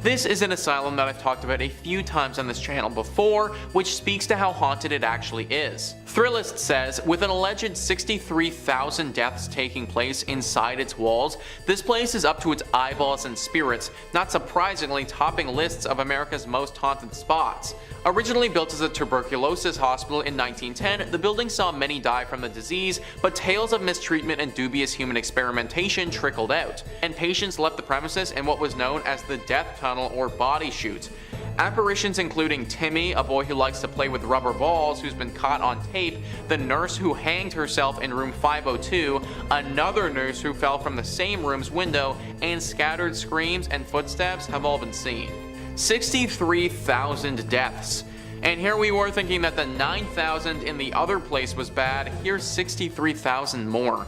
Speaker 2: This is an asylum that I've talked about a few times on this channel before, which speaks to how haunted it actually is. Thrillist says, with an alleged 63,000 deaths taking place inside its walls, this place is up to its eyeballs in spirits, not surprisingly topping lists of America's most haunted spots. Originally built as a tuberculosis hospital in 1910, the building saw many die from the disease, but tales of mistreatment and dubious human experimentation trickled out, and patients left the premises in what was known as the death tunnel or body chute. Apparitions including Timmy, a boy who likes to play with rubber balls who's been caught on tape, the nurse who hanged herself in room 502, another nurse who fell from the same room's window, and scattered screams and footsteps have all been seen. 63,000 deaths. And here we were thinking that the 9,000 in the other place was bad, here's 63,000 more.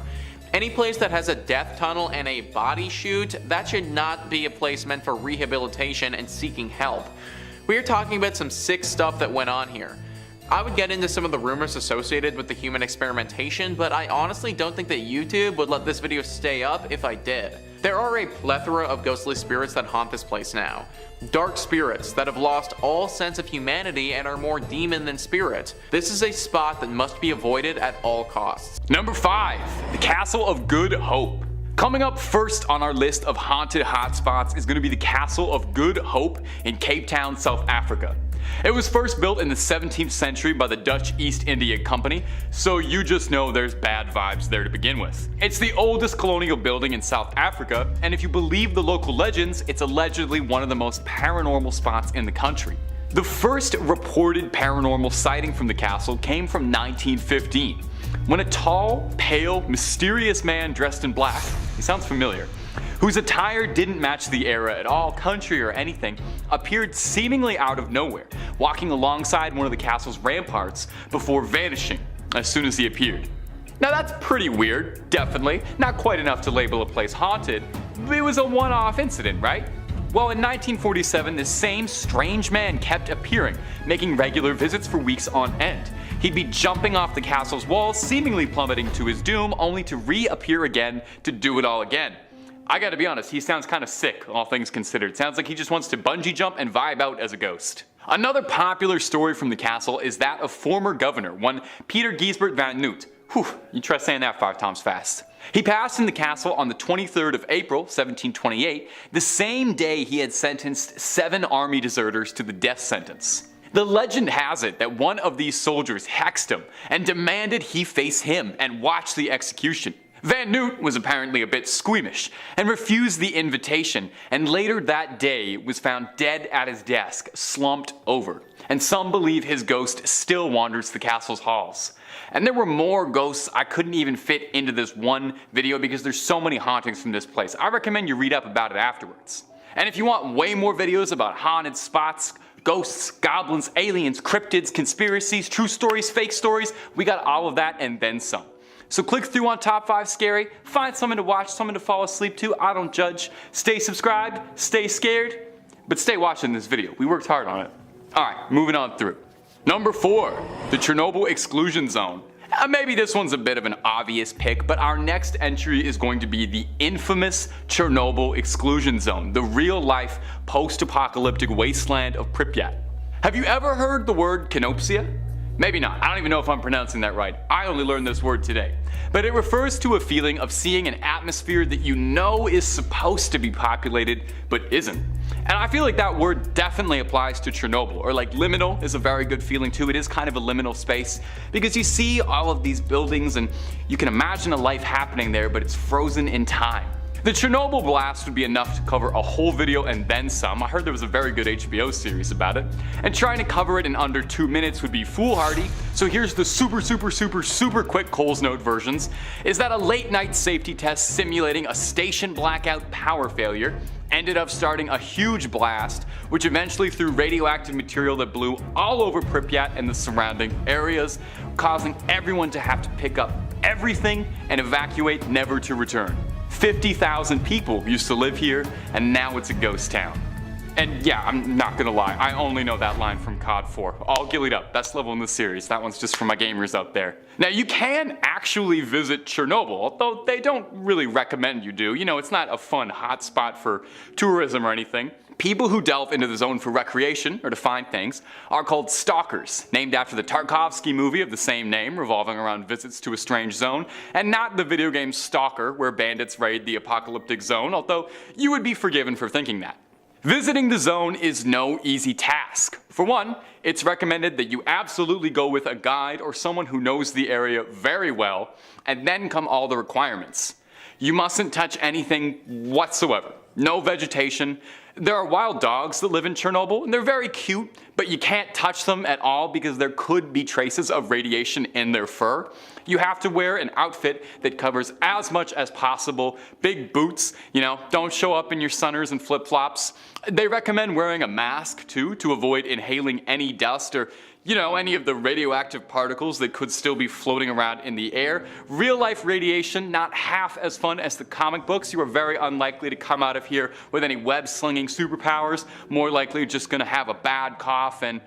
Speaker 2: Any place that has a death tunnel and a body chute, that should not be a place meant for rehabilitation and seeking help. We are talking about some sick stuff that went on here. I would get into some of the rumors associated with the human experimentation, but I honestly don't think that YouTube would let this video stay up if I did. There are a plethora of ghostly spirits that haunt this place now. Dark spirits that have lost all sense of humanity and are more demon than spirit. This is a spot that must be avoided at all costs.
Speaker 4: Number 5. The Castle of Good Hope. Coming up first on our list of haunted hotspots is going to be the Castle of Good Hope in Cape Town, South Africa. It was first built in the 17th century by the Dutch East India Company, so you just know there's bad vibes there to begin with. It's the oldest colonial building in South Africa, and if you believe the local legends, it's allegedly one of the most paranormal spots in the country. The first reported paranormal sighting from the castle came from 1915, when a tall, pale, mysterious man dressed in black, he sounds familiar, whose attire didn't match the era at all, country or anything, appeared seemingly out of nowhere, walking alongside one of the castle's ramparts before vanishing as soon as he appeared. Now that's pretty weird, definitely, not quite enough to label a place haunted, but it was a one-off incident, right? Well, in 1947, this same strange man kept appearing, making regular visits for weeks on end. He'd be jumping off the castle's walls, seemingly plummeting to his doom, only to reappear again to do it all again. I gotta be honest, he sounds kinda sick, all things considered. Sounds like he just wants to bungee jump and vibe out as a ghost. Another popular story from the castle is that of former governor, one Peter Giesbert van Noot. Whew, you try saying that 5 times fast. He passed in the castle on the 23rd of April, 1728, the same day he had sentenced 7 army deserters to the death sentence. The legend has it that one of these soldiers hexed him and demanded he face him and watch the execution. Van Noot was apparently a bit squeamish and refused the invitation, and later that day was found dead at his desk, slumped over. And some believe his ghost still wanders the castle's halls. And there were more ghosts I couldn't even fit into this one video because there's so many hauntings from this place. I recommend you read up about it afterwards. And if you want way more videos about haunted spots, ghosts, goblins, aliens, cryptids, conspiracies, true stories, fake stories, we got all of that and then some. So click through on Top 5 Scary, find something to watch, something to fall asleep to, I don't judge. Stay subscribed, stay scared, but stay watching this video. We worked hard on it. Alright, moving on through. Number 4, the Chernobyl Exclusion Zone. Maybe this one's a bit of an obvious pick, but our next entry is going to be the infamous Chernobyl Exclusion Zone, the real-life post-apocalyptic wasteland of Pripyat. Have you ever heard the word canopsia? Maybe not. I don't even know if I'm pronouncing that right. I only learned this word today. But it refers to a feeling of seeing an atmosphere that you know is supposed to be populated, but isn't. And I feel like that word definitely applies to Chernobyl, or like liminal is a very good feeling too. It is kind of a liminal space, because you see all of these buildings and you can imagine a life happening there, but it's frozen in time. The Chernobyl blast would be enough to cover a whole video and then some. I heard there was a very good HBO series about it. And trying to cover it in under 2 minutes would be foolhardy, so here's the super quick Coles Note versions, is that a late night safety test simulating a station blackout power failure ended up starting a huge blast, which eventually threw radioactive material that blew all over Pripyat and the surrounding areas, causing everyone to have to pick up everything and evacuate, never to return. 50,000 people used to live here, and now it's a ghost town. And yeah, I'm not gonna lie, I only know that line from COD 4. All gillied up, best level in the series. That one's just for my gamers out there. Now you can actually visit Chernobyl, although they don't really recommend you do. You know, it's not a fun hotspot for tourism or anything. People who delve into the zone for recreation or to find things are called stalkers, named after the Tarkovsky movie of the same name, revolving around visits to a strange zone, and not the video game Stalker, where bandits raid the apocalyptic zone, although you would be forgiven for thinking that. Visiting the zone is no easy task. For one, it's recommended that you absolutely go with a guide or someone who knows the area very well, and then come all the requirements. You mustn't touch anything whatsoever. No vegetation. There are wild dogs that live in Chernobyl, and they're very cute, but you can't touch them at all because there could be traces of radiation in their fur. You have to wear an outfit that covers as much as possible. Big boots, you know, don't show up in your sunners and flip-flops. They recommend wearing a mask too to avoid inhaling any dust or, you know, any of the radioactive particles that could still be floating around in the air. Real life radiation, not half as fun as the comic books. You are very unlikely to come out of here with any web slinging superpowers. More likely just gonna have a bad cough and,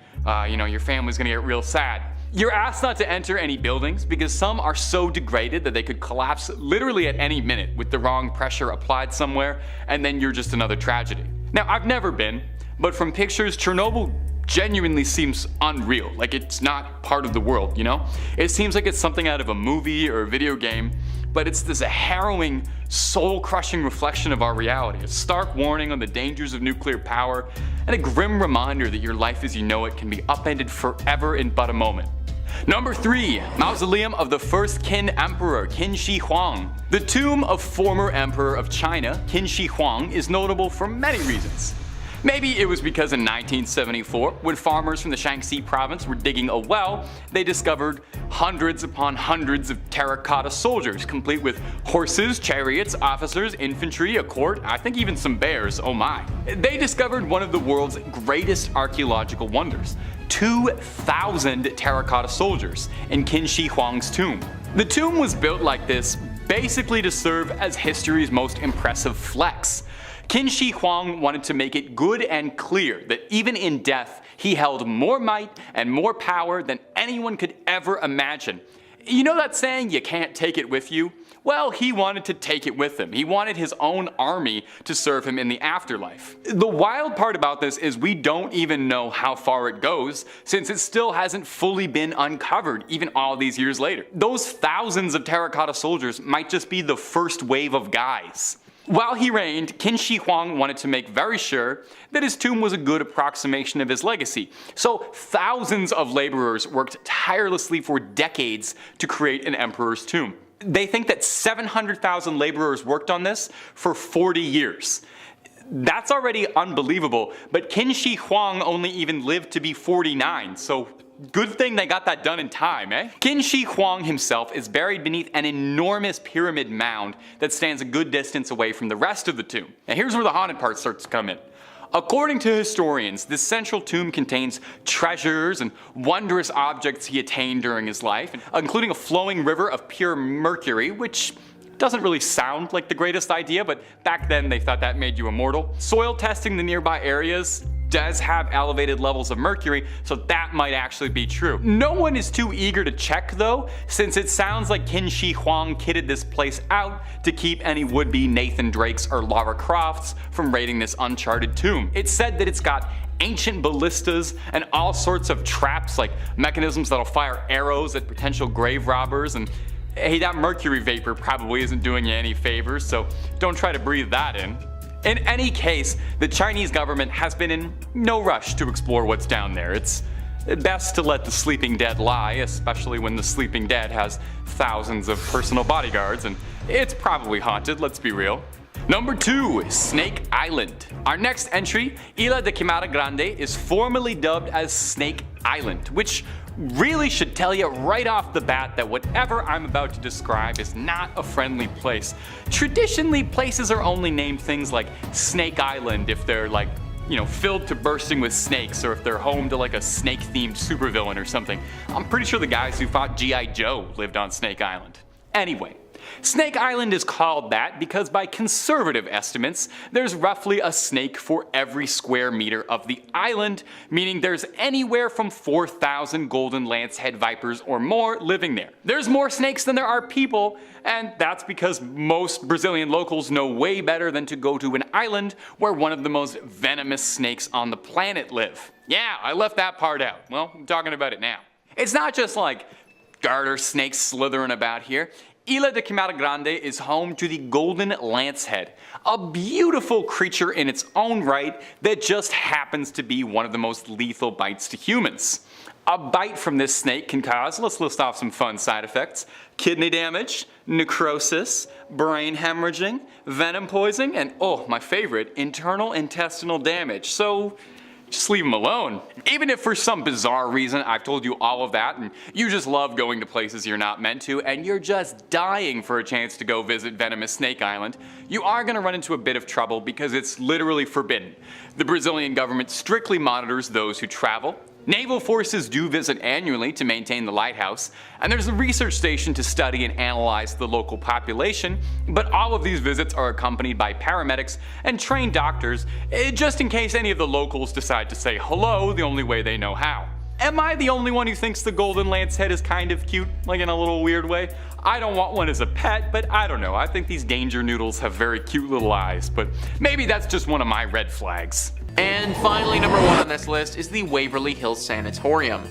Speaker 4: you know, your family's gonna get real sad. You're asked not to enter any buildings because some are so degraded that they could collapse literally at any minute with the wrong pressure applied somewhere, and then you're just another tragedy. Now, I've never been, but from pictures, Chernobyl genuinely seems unreal, like it's not part of the world, you know? It seems like it's something out of a movie or a video game, but it's this harrowing, soul-crushing reflection of our reality, a stark warning on the dangers of nuclear power, and a grim reminder that your life as you know it can be upended forever in but a moment. Number 3. Mausoleum of the first Qin Emperor, Qin Shi Huang. The tomb of former Emperor of China, Qin Shi Huang, is notable for many reasons. Maybe it was because in 1974, when farmers from the Shaanxi province were digging a well, they discovered hundreds upon hundreds of terracotta soldiers, complete with horses, chariots, officers, infantry, a court, I think even some bears, oh my. They discovered one of the world's greatest archaeological wonders, 2,000 terracotta soldiers in Qin Shi Huang's tomb. The tomb was built like this basically to serve as history's most impressive flex. Qin Shi Huang wanted to make it good and clear that even in death, he held more might and more power than anyone could ever imagine. You know that saying, you can't take it with you? Well, he wanted to take it with him. He wanted his own army to serve him in the afterlife. The wild part about this is we don't even know how far it goes, since it still hasn't fully been uncovered, even all these years later. Those thousands of terracotta soldiers might just be the first wave of guys. While he reigned, Qin Shi Huang wanted to make very sure that his tomb was a good approximation of his legacy, so thousands of laborers worked tirelessly for decades to create an emperor's tomb. They think that 700,000 laborers worked on this for 40 years. That's already unbelievable, but Qin Shi Huang only even lived to be 49, so good thing they got that done in time, eh? Qin Shi Huang himself is buried beneath an enormous pyramid mound that stands a good distance away from the rest of the tomb. Now here's where the haunted part starts to come in. According to historians, this central tomb contains treasures and wondrous objects he attained during his life, including a flowing river of pure mercury, which doesn't really sound like the greatest idea, but back then they thought that made you immortal. Soil testing the nearby areas does have elevated levels of mercury, so that might actually be true. No one is too eager to check though, since it sounds like Qin Shi Huang kitted this place out to keep any would-be Nathan Drakes or Lara Crofts from raiding this uncharted tomb. It's said that it's got ancient ballistas and all sorts of traps like mechanisms that'll fire arrows at potential grave robbers, and hey, that mercury vapor probably isn't doing you any favors, so don't try to breathe that in. In any case, the Chinese government has been in no rush to explore what's down there. It's best to let the sleeping dead lie, especially when the sleeping dead has thousands of personal bodyguards, and it's probably haunted, let's be real. Number 2. Snake Island. Our next entry, Isla de Quimada Grande, is formally dubbed as Snake Island, which really should tell you right off the bat that whatever I'm about to describe is not a friendly place. Traditionally, places are only named things like Snake Island if they're like, you know, filled to bursting with snakes, or if they're home to like a snake-themed supervillain or something. I'm pretty sure the guys who fought G.I. Joe lived on Snake Island. Anyway, Snake Island is called that because by conservative estimates, there's roughly a snake for every square meter of the island, meaning there's anywhere from 4,000 golden lancehead vipers or more living there. There's more snakes than there are people, and that's because most Brazilian locals know way better than to go to an island where one of the most venomous snakes on the planet live. Yeah, I left that part out. Well, I'm talking about it now. It's not just like garter snakes slithering about here. Ilha de Queimada Grande is home to the golden lancehead, a beautiful creature in its own right that just happens to be one of the most lethal bites to humans. A bite from this snake can cause, let's list off some fun side effects: kidney damage, necrosis, brain hemorrhaging, venom poisoning, and oh, my favorite, internal intestinal damage. So just leave them alone. Even if for some bizarre reason I've told you all of that and you just love going to places you're not meant to and you're just dying for a chance to go visit venomous Snake Island, you are going to run into a bit of trouble because it's literally forbidden. The Brazilian government strictly monitors those who travel. Naval forces do visit annually to maintain the lighthouse, and there's a research station to study and analyze the local population, but all of these visits are accompanied by paramedics and trained doctors, just in case any of the locals decide to say hello the only way they know how. Am I the only one who thinks the golden lancehead is kind of cute, like in a little weird way? I don't want one as a pet, but I don't know, I think these danger noodles have very cute little eyes, but maybe that's just one of my red flags.
Speaker 2: And finally, number 1 on this list is the Waverly Hills Sanatorium.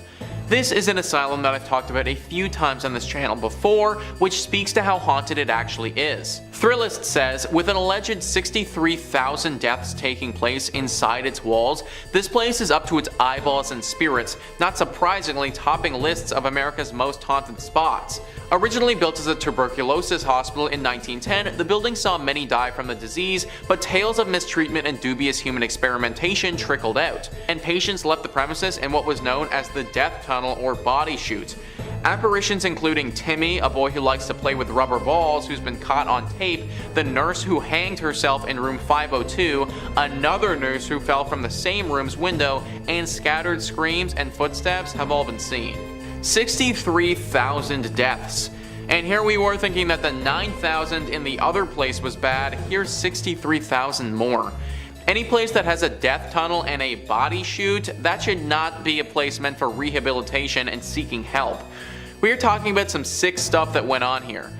Speaker 2: This is an asylum that I've talked about a few times on this channel before, which speaks to how haunted it actually is. Thrillist says, with an alleged 63,000 deaths taking place inside its walls, this place is up to its eyeballs in spirits, not surprisingly topping lists of America's most haunted spots. Originally built as a tuberculosis hospital in 1910, the building saw many die from the disease, but tales of mistreatment and dubious human experimentation trickled out, and patients left the premises in what was known as the death tunnel or body chute. Apparitions including Timmy, a boy who likes to play with rubber balls who's been caught on tape, the nurse who hanged herself in room 502, another nurse who fell from the same room's window, and scattered screams and footsteps have all been seen. 63,000 deaths. And here we were thinking that the 9,000 in the other place was bad, here's 63,000 more. Any place that has a death tunnel and a body chute, that should not be a place meant for rehabilitation and seeking help. We are talking about some sick stuff that went on here.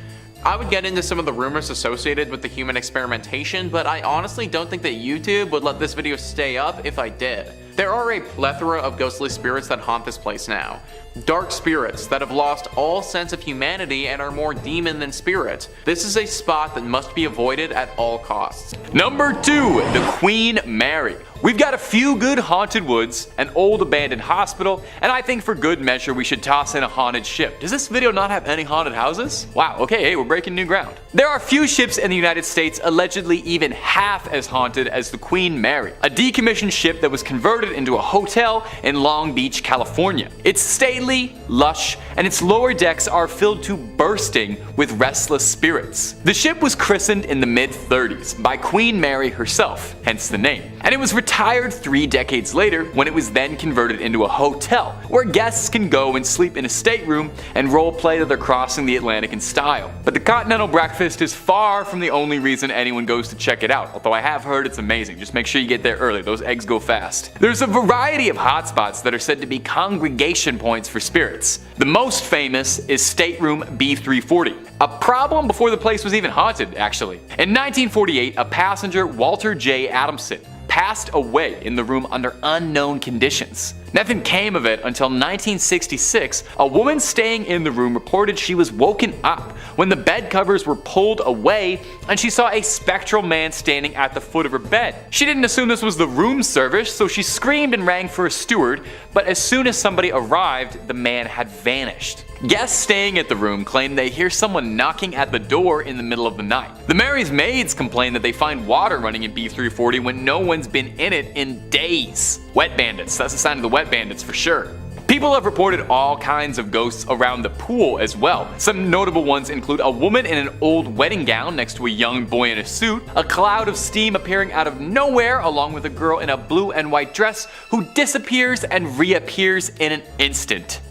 Speaker 2: I would get into some of the rumors associated with the human experimentation, but I honestly don't think that YouTube would let this video stay up if I did. There are a plethora of ghostly spirits that haunt this place now. Dark spirits that have lost all sense of humanity and are more demon than spirit. This is a spot that must be avoided at all costs.
Speaker 4: Number 2, the Queen Mary. We've got a few good haunted woods, an old abandoned hospital, and I think for good measure we should toss in a haunted ship. Does this video not have any haunted houses? Wow, okay, hey, we're breaking new ground. There are few ships in the United States allegedly even half as haunted as the Queen Mary, a decommissioned ship that was converted into a hotel in Long Beach, California. It's stately, lush, and its lower decks are filled to bursting with restless spirits. The ship was christened in the mid-30s by Queen Mary herself, hence the name, and it was retired 3 decades later when it was then converted into a hotel where guests can go and sleep in a stateroom and roleplay that they're crossing the Atlantic in style. But the continental breakfast is far from the only reason anyone goes to check it out, although I have heard it's amazing. Just make sure you get there early, those eggs go fast. There's a variety of hotspots that are said to be congregation points for spirits. The most famous is stateroom B340, a problem before the place was even haunted, actually. In 1948, a passenger, Walter J. Adamson, passed away in the room under unknown conditions. Nothing came of it until 1966. A woman staying in the room reported she was woken up when the bed covers were pulled away and she saw a spectral man standing at the foot of her bed. She didn't assume this was the room service, so she screamed and rang for a steward, but as soon as somebody arrived, the man had vanished. Guests staying at the room claim they hear someone knocking at the door in the middle of the night. The Mary's maids complain that they find water running in B340 when no one's been in it in days. Wet bandits, that's a sign of the wet bandits for sure. People have reported all kinds of ghosts around the pool as well. Some notable ones include a woman in an old wedding gown next to a young boy in a suit, a cloud of steam appearing out of nowhere along with a girl in a blue and white dress who disappears and reappears in an instant.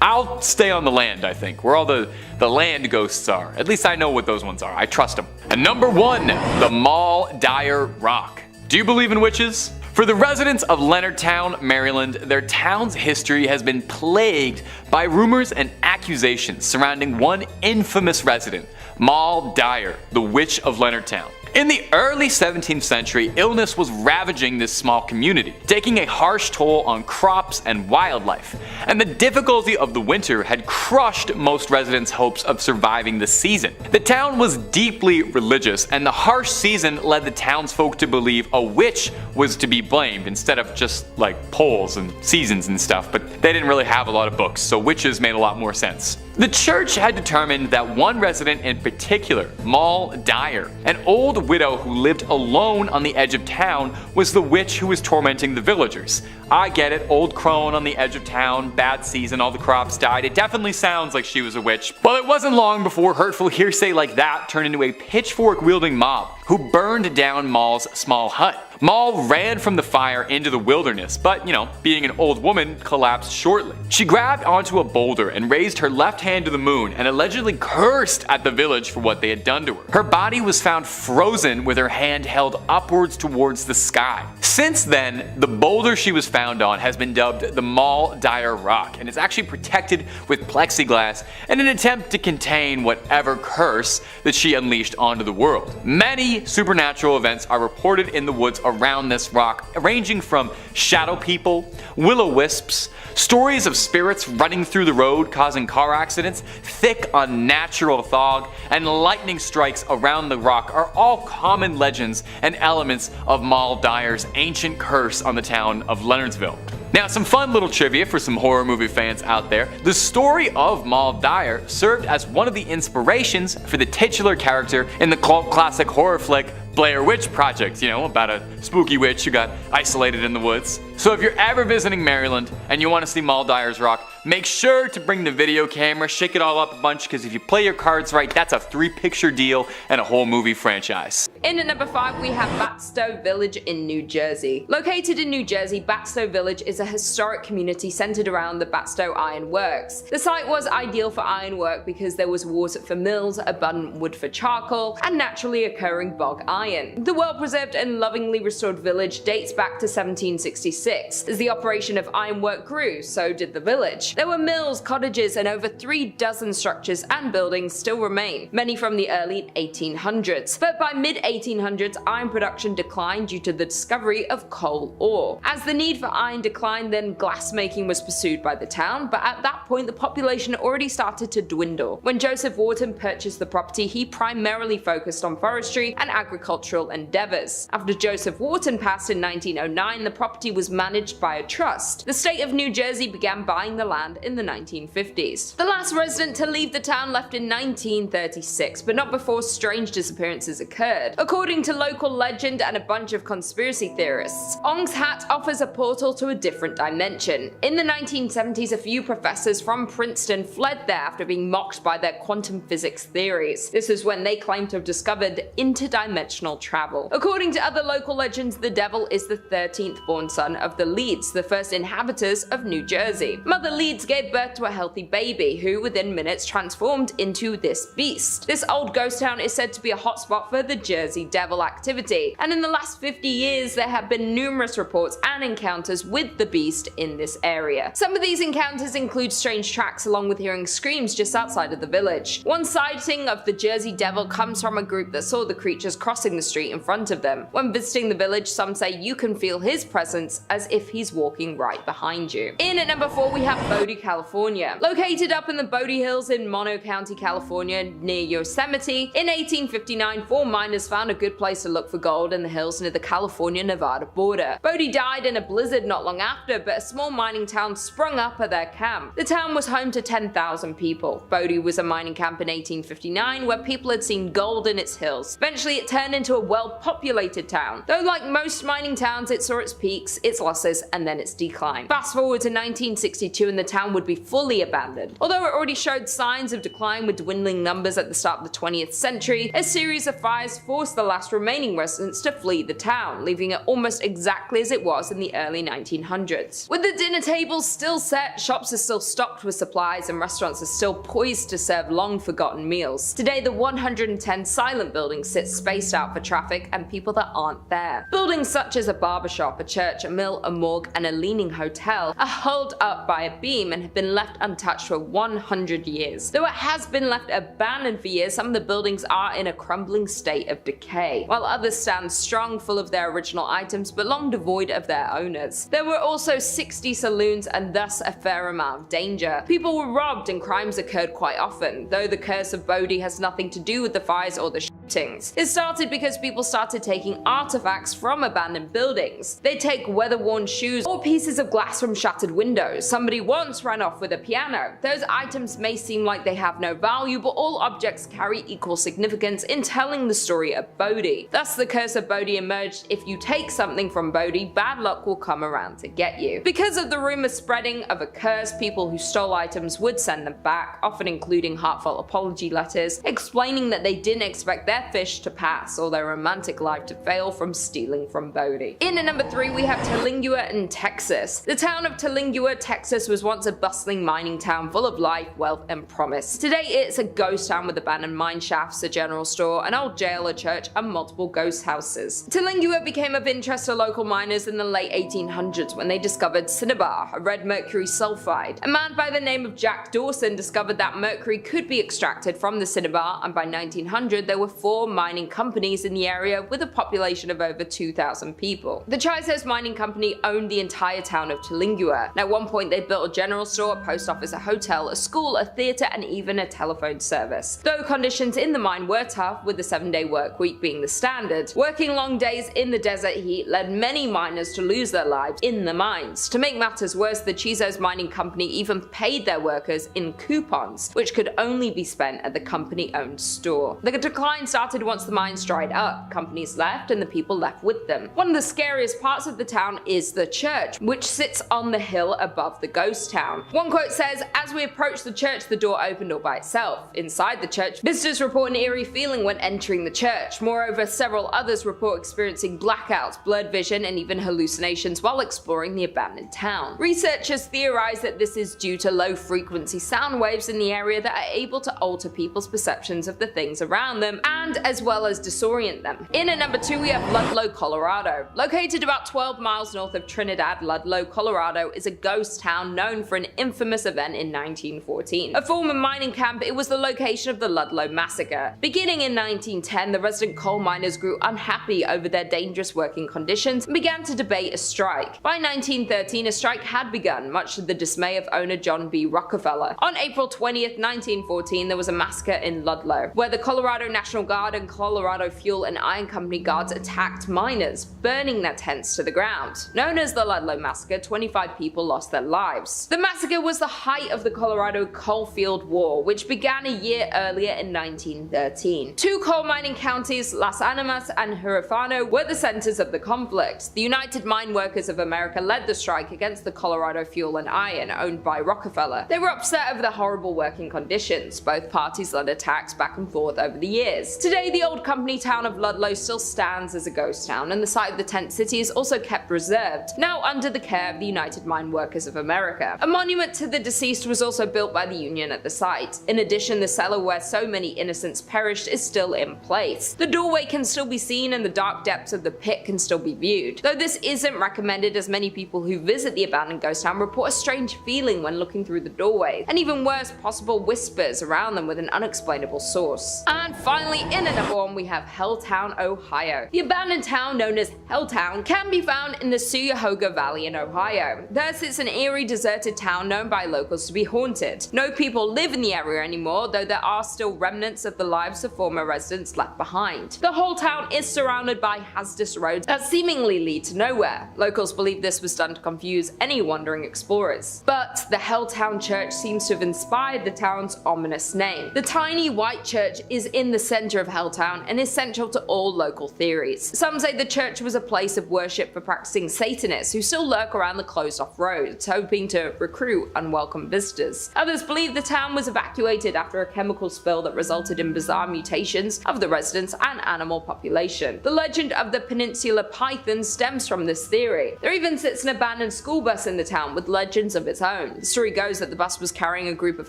Speaker 4: I'll stay on the land, I think, where all the land ghosts are. At least I know what those ones are. I trust them. And number 1, the Mal Dyer Rock. Do you believe in witches? For the residents of Leonardtown, Maryland, their town's history has been plagued by rumors and accusations surrounding one infamous resident, Mal Dyer, the Witch of Leonardtown. In the early 17th century, illness was ravaging this small community, taking a harsh toll on crops and wildlife, and the difficulty of the winter had crushed most residents' hopes of surviving the season. The town was deeply religious, and the harsh season led the townsfolk to believe a witch was to be blamed instead of just like poles and seasons and stuff, but they didn't really have a lot of books, so witches made a lot more sense. The church had determined that one resident in particular, Mal Dyer, an old widow who lived alone on the edge of town, was the witch who was tormenting the villagers. I get it, old crone on the edge of town, bad season, all the crops died. It definitely sounds like she was a witch. But it wasn't long before hurtful hearsay like that turned into a pitchfork-wielding mob who burned down Mal's small hut. Mal ran from the fire into the wilderness, but, being an old woman, collapsed shortly. She grabbed onto a boulder and raised her left hand to the moon and allegedly cursed at the village for what they had done to her. Her body was found frozen with her hand held upwards towards the sky. Since then, the boulder she was found on has been dubbed the Mal Dyer Rock and is actually protected with plexiglass in an attempt to contain whatever curse that she unleashed onto the world. Many supernatural events are reported in the woods around this rock, ranging from shadow people, will-o-wisps, stories of spirits running through the road causing car accidents, thick unnatural fog, and lightning strikes around the rock are all common legends and elements of Mal Dyer's ancient curse on the town of Leonardsville. Now, some fun little trivia for some horror movie fans out there. The story of Mal Dyer served as one of the inspirations for the titular character in the cult classic horror flick Blair Witch Project, about a spooky witch who got isolated in the woods. So if you're ever visiting Maryland and you want to see Mal Dyer's Rock, make sure to bring the video camera, shake it all up a bunch, because if you play your cards right, that's a 3-picture deal and a whole movie franchise.
Speaker 3: In at number 5, we have Batstow Village in New Jersey. Located in New Jersey, Batstow Village is a historic community centered around the Batstow Iron Works. The site was ideal for iron work because there was water for mills, abundant wood for charcoal, and naturally occurring bog iron. The well-preserved and lovingly restored village dates back to 1766. As the operation of ironwork grew, so did the village. There were mills, cottages, and over 3 dozen structures and buildings still remain, many from the early 1800s. But by mid-1800s, iron production declined due to the discovery of coal ore. As the need for iron declined, then glassmaking was pursued by the town, but at that point the population already started to dwindle. When Joseph Wharton purchased the property, he primarily focused on forestry and agricultural endeavors. After Joseph Wharton passed in 1909, the property was managed by a trust. The state of New Jersey began buying the land in the 1950s. The last resident to leave the town left in 1936, but not before strange disappearances occurred. According to local legend and a bunch of conspiracy theorists, Ong's Hat offers a portal to a different dimension. In the 1970s, a few professors from Princeton fled there after being mocked by their quantum physics theories. This is when they claimed to have discovered interdimensional travel. According to other local legends, the devil is the 13th born son of the Leeds, the first inhabitants of New Jersey. Mother Leeds gave birth to a healthy baby, who within minutes transformed into this beast. This old ghost town is said to be a hotspot for the Jersey Devil activity, and in the last 50 years there have been numerous reports and encounters with the beast in this area. Some of these encounters include strange tracks along with hearing screams just outside of the village. One sighting of the Jersey Devil comes from a group that saw the creatures crossing the street in front of them. When visiting the village, some say you can feel his presence as if he's walking right behind you. In at number 4, we have Bodie, California. Located up in the Bodie Hills in Mono County, California, near Yosemite, in 1859, 4 miners found a good place to look for gold in the hills near the California-Nevada border. Bodie died in a blizzard not long after, but a small mining town sprung up at their camp. The town was home to 10,000 people. Bodie was a mining camp in 1859 where people had seen gold in its hills. Eventually it turned into a well-populated town, though like most mining towns it saw its peaks, its losses, and then its decline. Fast forward to 1962 and the town would be fully abandoned. Although it already showed signs of decline with dwindling numbers at the start of the 20th century, a series of fires forced the last remaining residents to flee the town, leaving it almost exactly as it was in the early 1900s. With the dinner tables still set, shops are still stocked with supplies, and restaurants are still poised to serve long-forgotten meals. Today, the 110 silent buildings sit spaced out for traffic and people that aren't there. Buildings such as a barbershop, a church, a mill, a morgue, and a leaning hotel are held up by a beam and have been left untouched for 100 years. Though it has been left abandoned for years, some of the buildings are in a crumbling state of decay, while others stand strong, full of their original items but long devoid of their owners. There were also 60 saloons and thus a fair amount of danger. People were robbed and crimes occurred quite often, though the curse of Bodie has nothing to do with the fires or the shootings. It started because people started taking artifacts from abandoned buildings. They take weather-worn shoes or pieces of glass from shattered windows. Somebody once ran off with a piano. Those items may seem like they have no value, but all objects carry equal significance in telling the story of Bodie. Thus, the curse of Bodie emerged: if you take something from Bodie, bad luck will come around to get you. Because of the rumor spreading of a curse, people who stole items would send them back, often including heartfelt apology letters, explaining that they didn't expect their fish to pass or their romantic life to fail from stealing from Bodie. In at number 3, we have Tilingua in Texas. The town of Tilingua, Texas was once a bustling mining town full of life, wealth, and promise. Today, it's a ghost town with abandoned mine shafts, a general store, an old jail, a church, and multiple ghost houses. Tilingua became of interest to local miners in the late 1800s when they discovered cinnabar, a red mercury sulfide. A man by the name of Jack Dawson discovered that mercury could be extracted from the cinnabar, and by 1900 there were 4 mining companies in the area with a population of over 2,000 people. The Chisos Mining Company owned the entire town of Tilingua, and at one point they built a general store, a post office, a hotel, a school, a theatre, and even a telephone service. Though conditions in the mine were tough, with the 7-day work week being the standard, working long days in the desert heat led many miners to lose their lives in the mines. To make matters worse, the Chisos Mining Company even paid their workers in coupons, which could only be spent at the company-owned store. The decline started once the mines dried up. Companies left and the people left with them. One of the scariest parts of the town is the church, which sits on the hill above the ghost town. One quote says, "As we approached the church, the door opened all by itself. Inside the church, visitors report an eerie feeling when entering the church. Moreover, several others report experiencing blackouts, blurred vision, and even hallucinations while exploring the abandoned town." Researchers theorize that this is due to low-frequency sound waves in the area that are able to alter people's perceptions of the things around them, and as well as disorient them. In at number 2, we have Ludlow, Colorado. Located about 12 miles north of Trinidad, Ludlow, Colorado is a ghost town known for an infamous event in 1914. A former mining camp, it was the location of the Ludlow Massacre. Beginning in 1910, the resident coal miners grew unhappy over their dangerous working conditions and began to debate a strike. By 1913, a strike had begun, much to the dismay of owner John B. Rockefeller. On April 20th, 1914, there was a massacre in Ludlow, where the Colorado National Guard and Colorado Fuel and Iron Company guards attacked miners, burning their tents to the ground. Known as the Ludlow Massacre, 25 people lost their lives. The massacre was the height of the Colorado Coalfield War, which began a year earlier in 1913. 2 coal mining counties, Las Animas and Huerfano, were the centers of the conflict. The United Mine Workers of America led the strike against the Colorado Fuel and Iron, owned by Rockefeller. They were upset over the horrible working conditions. Both parties led attacks back and forth over the years. Today, the old company town of Ludlow still stands as a ghost town, and the site of the tent city is also kept preserved, now under the care of the United Mine Workers of America. A monument to the deceased was also built by the Union at the site. In addition, the cellar where so many innocents perished is still in place. The doorway can still be seen and the dark depths of the pit can still be viewed. Though this isn't recommended, as many people who visit the abandoned ghost town report a strange feeling when looking through the doorway, and even worse, possible whispers around them with an unexplainable source. And finally, in at number 1, we have Helltown, Ohio. The abandoned town known as Helltown can be found in the Cuyahoga Valley in Ohio. There sits an eerie, deserted town known by locals to be haunted. No people live in the area anymore, though there are still remnants of the lives of former residents left behind. The whole town is surrounded by hazardous roads that seemingly lead to nowhere. Locals believe this was done to confuse any wandering explorers. But the Helltown Church seems to have inspired the town's ominous name. The tiny white church is in the center center of Helltown and is central to all local theories. Some say the church was a place of worship for practicing Satanists who still lurk around the closed-off roads, hoping to recruit unwelcome visitors. Others believe the town was evacuated after a chemical spill that resulted in bizarre mutations of the residents and animal population. The legend of the Peninsula Python stems from this theory. There even sits an abandoned school bus in the town with legends of its own. The story goes that the bus was carrying a group of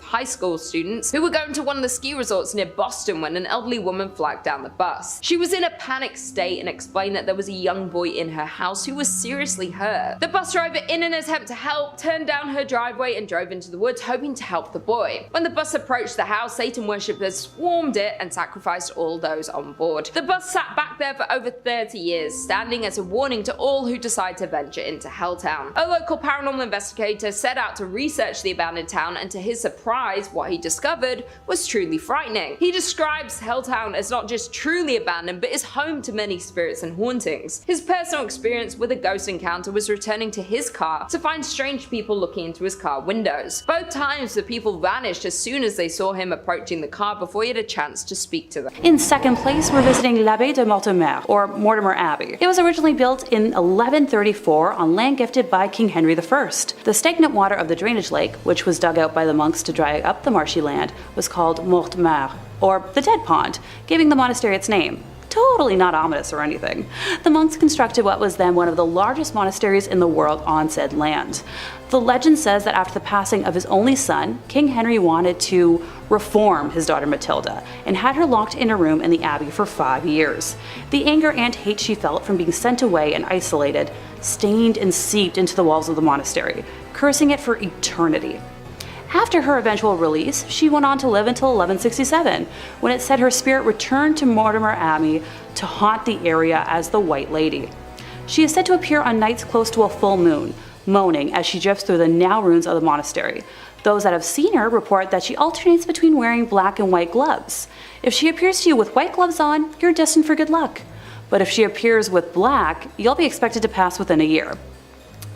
Speaker 3: high school students who were going to one of the ski resorts near Boston when an elderly woman flagged down the bus. She was in a panicked state and explained that there was a young boy in her house who was seriously hurt. The bus driver, in an attempt to help, turned down her driveway and drove into the woods hoping to help the boy. When the bus approached the house, Satan worshippers swarmed it and sacrificed all those on board. The bus sat back there for over 30 years, standing as a warning to all who decide to venture into Helltown. A local paranormal investigator set out to research the abandoned town, and to his surprise, what he discovered was truly frightening. He describes Helltown as not just truly abandoned, but is home to many spirits and hauntings. His personal experience with a ghost encounter was returning to his car to find strange people looking into his car windows. Both times the people vanished as soon as they saw him approaching the car before he had a chance to speak to them.
Speaker 1: In second place, we're visiting l'Abbaye de Mortemer, or Mortimer Abbey. It was originally built in 1134 on land gifted by King Henry I. The stagnant water of the drainage lake, which was dug out by the monks to dry up the marshy land, was called Mortemer, or the Dead Pond, giving the monastery its name. Totally not ominous or anything. The monks constructed what was then one of the largest monasteries in the world on said land. The legend says that after the passing of his only son, King Henry wanted to reform his daughter Matilda and had her locked in a room in the abbey for 5 years. The anger and hate she felt from being sent away and isolated stained and seeped into the walls of the monastery, cursing it for eternity. After her eventual release, she went on to live until 1167, when it said her spirit returned to Mortimer Abbey to haunt the area as the White Lady. She is said to appear on nights close to a full moon, moaning as she drifts through the now ruins of the monastery. Those that have seen her report that she alternates between wearing black and white gloves. If she appears to you with white gloves on, you're destined for good luck. But if she appears with black, you'll be expected to pass within a year.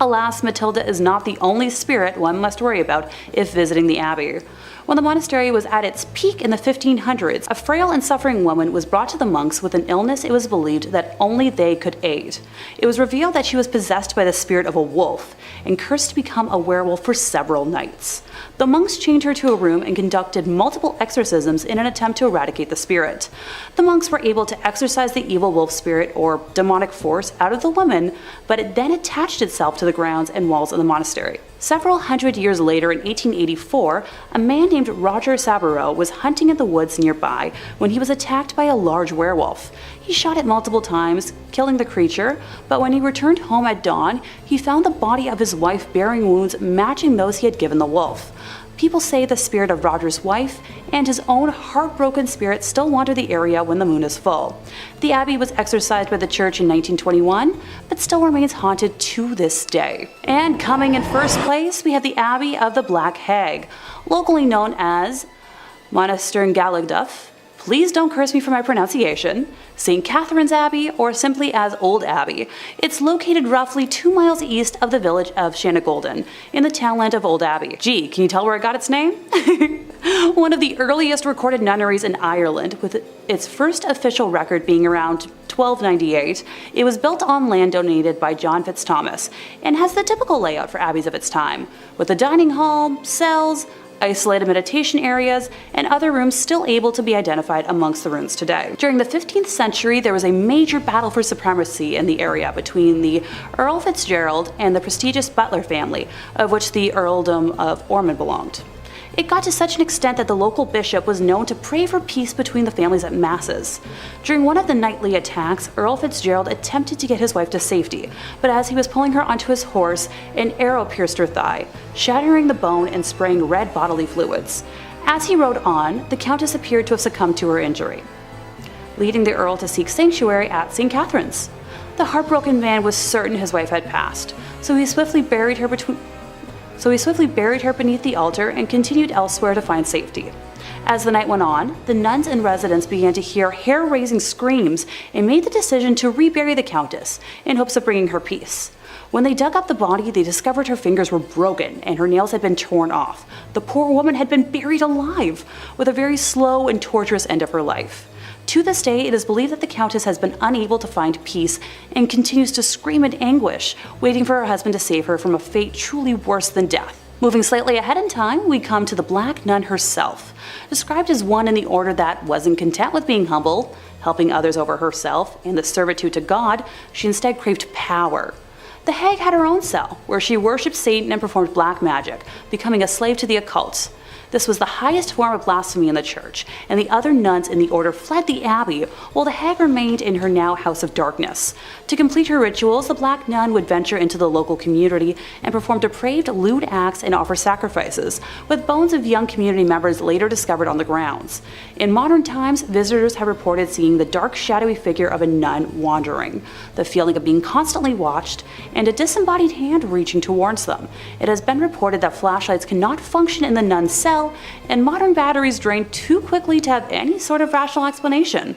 Speaker 1: Alas, Matilda is not the only spirit one must worry about if visiting the abbey. When the monastery was at its peak in the 1500s, a frail and suffering woman was brought to the monks with an illness it was believed that only they could aid. It was revealed that she was possessed by the spirit of a wolf and cursed to become a werewolf for several nights. The monks chained her to a room and conducted multiple exorcisms in an attempt to eradicate the spirit. The monks were able to exorcise the evil wolf spirit or demonic force out of the woman, but it then attached itself to the grounds and walls of the monastery. Several hundred years later, in 1884, a man named Roger Saboureau was hunting in the woods nearby when he was attacked by a large werewolf. He shot it multiple times, killing the creature, but when he returned home at dawn, he found the body of his wife bearing wounds matching those he had given the wolf. People say the spirit of Roger's wife and his own heartbroken spirit still wander the area when the moon is full. The abbey was exorcised by the church in 1921, but still remains haunted to this day. And coming in first place, we have the Abbey of the Black Hag, locally known as Monasterngalagduff. Please don't curse me for my pronunciation, St. Catherine's Abbey, or simply as Old Abbey. It's located roughly 2 miles east of the village of Shanagolden, in the townland of Old Abbey. Gee, can you tell where it got its name? One of the earliest recorded nunneries in Ireland, with its first official record being around 1298, it was built on land donated by John Fitzthomas, and has the typical layout for abbeys of its time, with a dining hall, cells, isolated meditation areas, and other rooms still able to be identified amongst the ruins today. During the 15th century, there was a major battle for supremacy in the area between the Earl Fitzgerald and the prestigious Butler family, of which the Earldom of Ormond belonged. It got to such an extent that the local bishop was known to pray for peace between the families at masses. During one of the nightly attacks, Earl Fitzgerald attempted to get his wife to safety, but as he was pulling her onto his horse, an arrow pierced her thigh, shattering the bone and spraying red bodily fluids. As he rode on, the Countess appeared to have succumbed to her injury, leading the Earl to seek sanctuary at St. Catherine's. The heartbroken man was certain his wife had passed, so he swiftly buried her beneath the altar and continued elsewhere to find safety. As the night went on, the nuns and residents began to hear hair-raising screams and made the decision to rebury the Countess in hopes of bringing her peace. When they dug up the body, they discovered her fingers were broken and her nails had been torn off. The poor woman had been buried alive, with a very slow and torturous end of her life. To this day, it is believed that the Countess has been unable to find peace and continues to scream in anguish, waiting for her husband to save her from a fate truly worse than death. Moving slightly ahead in time, we come to the Black Nun herself. Described as one in the order that wasn't content with being humble, helping others over herself, and the servitude to God, she instead craved power. The hag had her own cell, where she worshipped Satan and performed black magic, becoming a slave to the occult. This was the highest form of blasphemy in the church, and the other nuns in the order fled the abbey, while the hag remained in her now House of Darkness. To complete her rituals, the Black Nun would venture into the local community and perform depraved, lewd acts and offer sacrifices, with bones of young community members later discovered on the grounds. In modern times, visitors have reported seeing the dark, shadowy figure of a nun wandering, the feeling of being constantly watched, and a disembodied hand reaching towards them. It has been reported that flashlights cannot function in the nun's cell, and modern batteries drain too quickly to have any sort of rational explanation.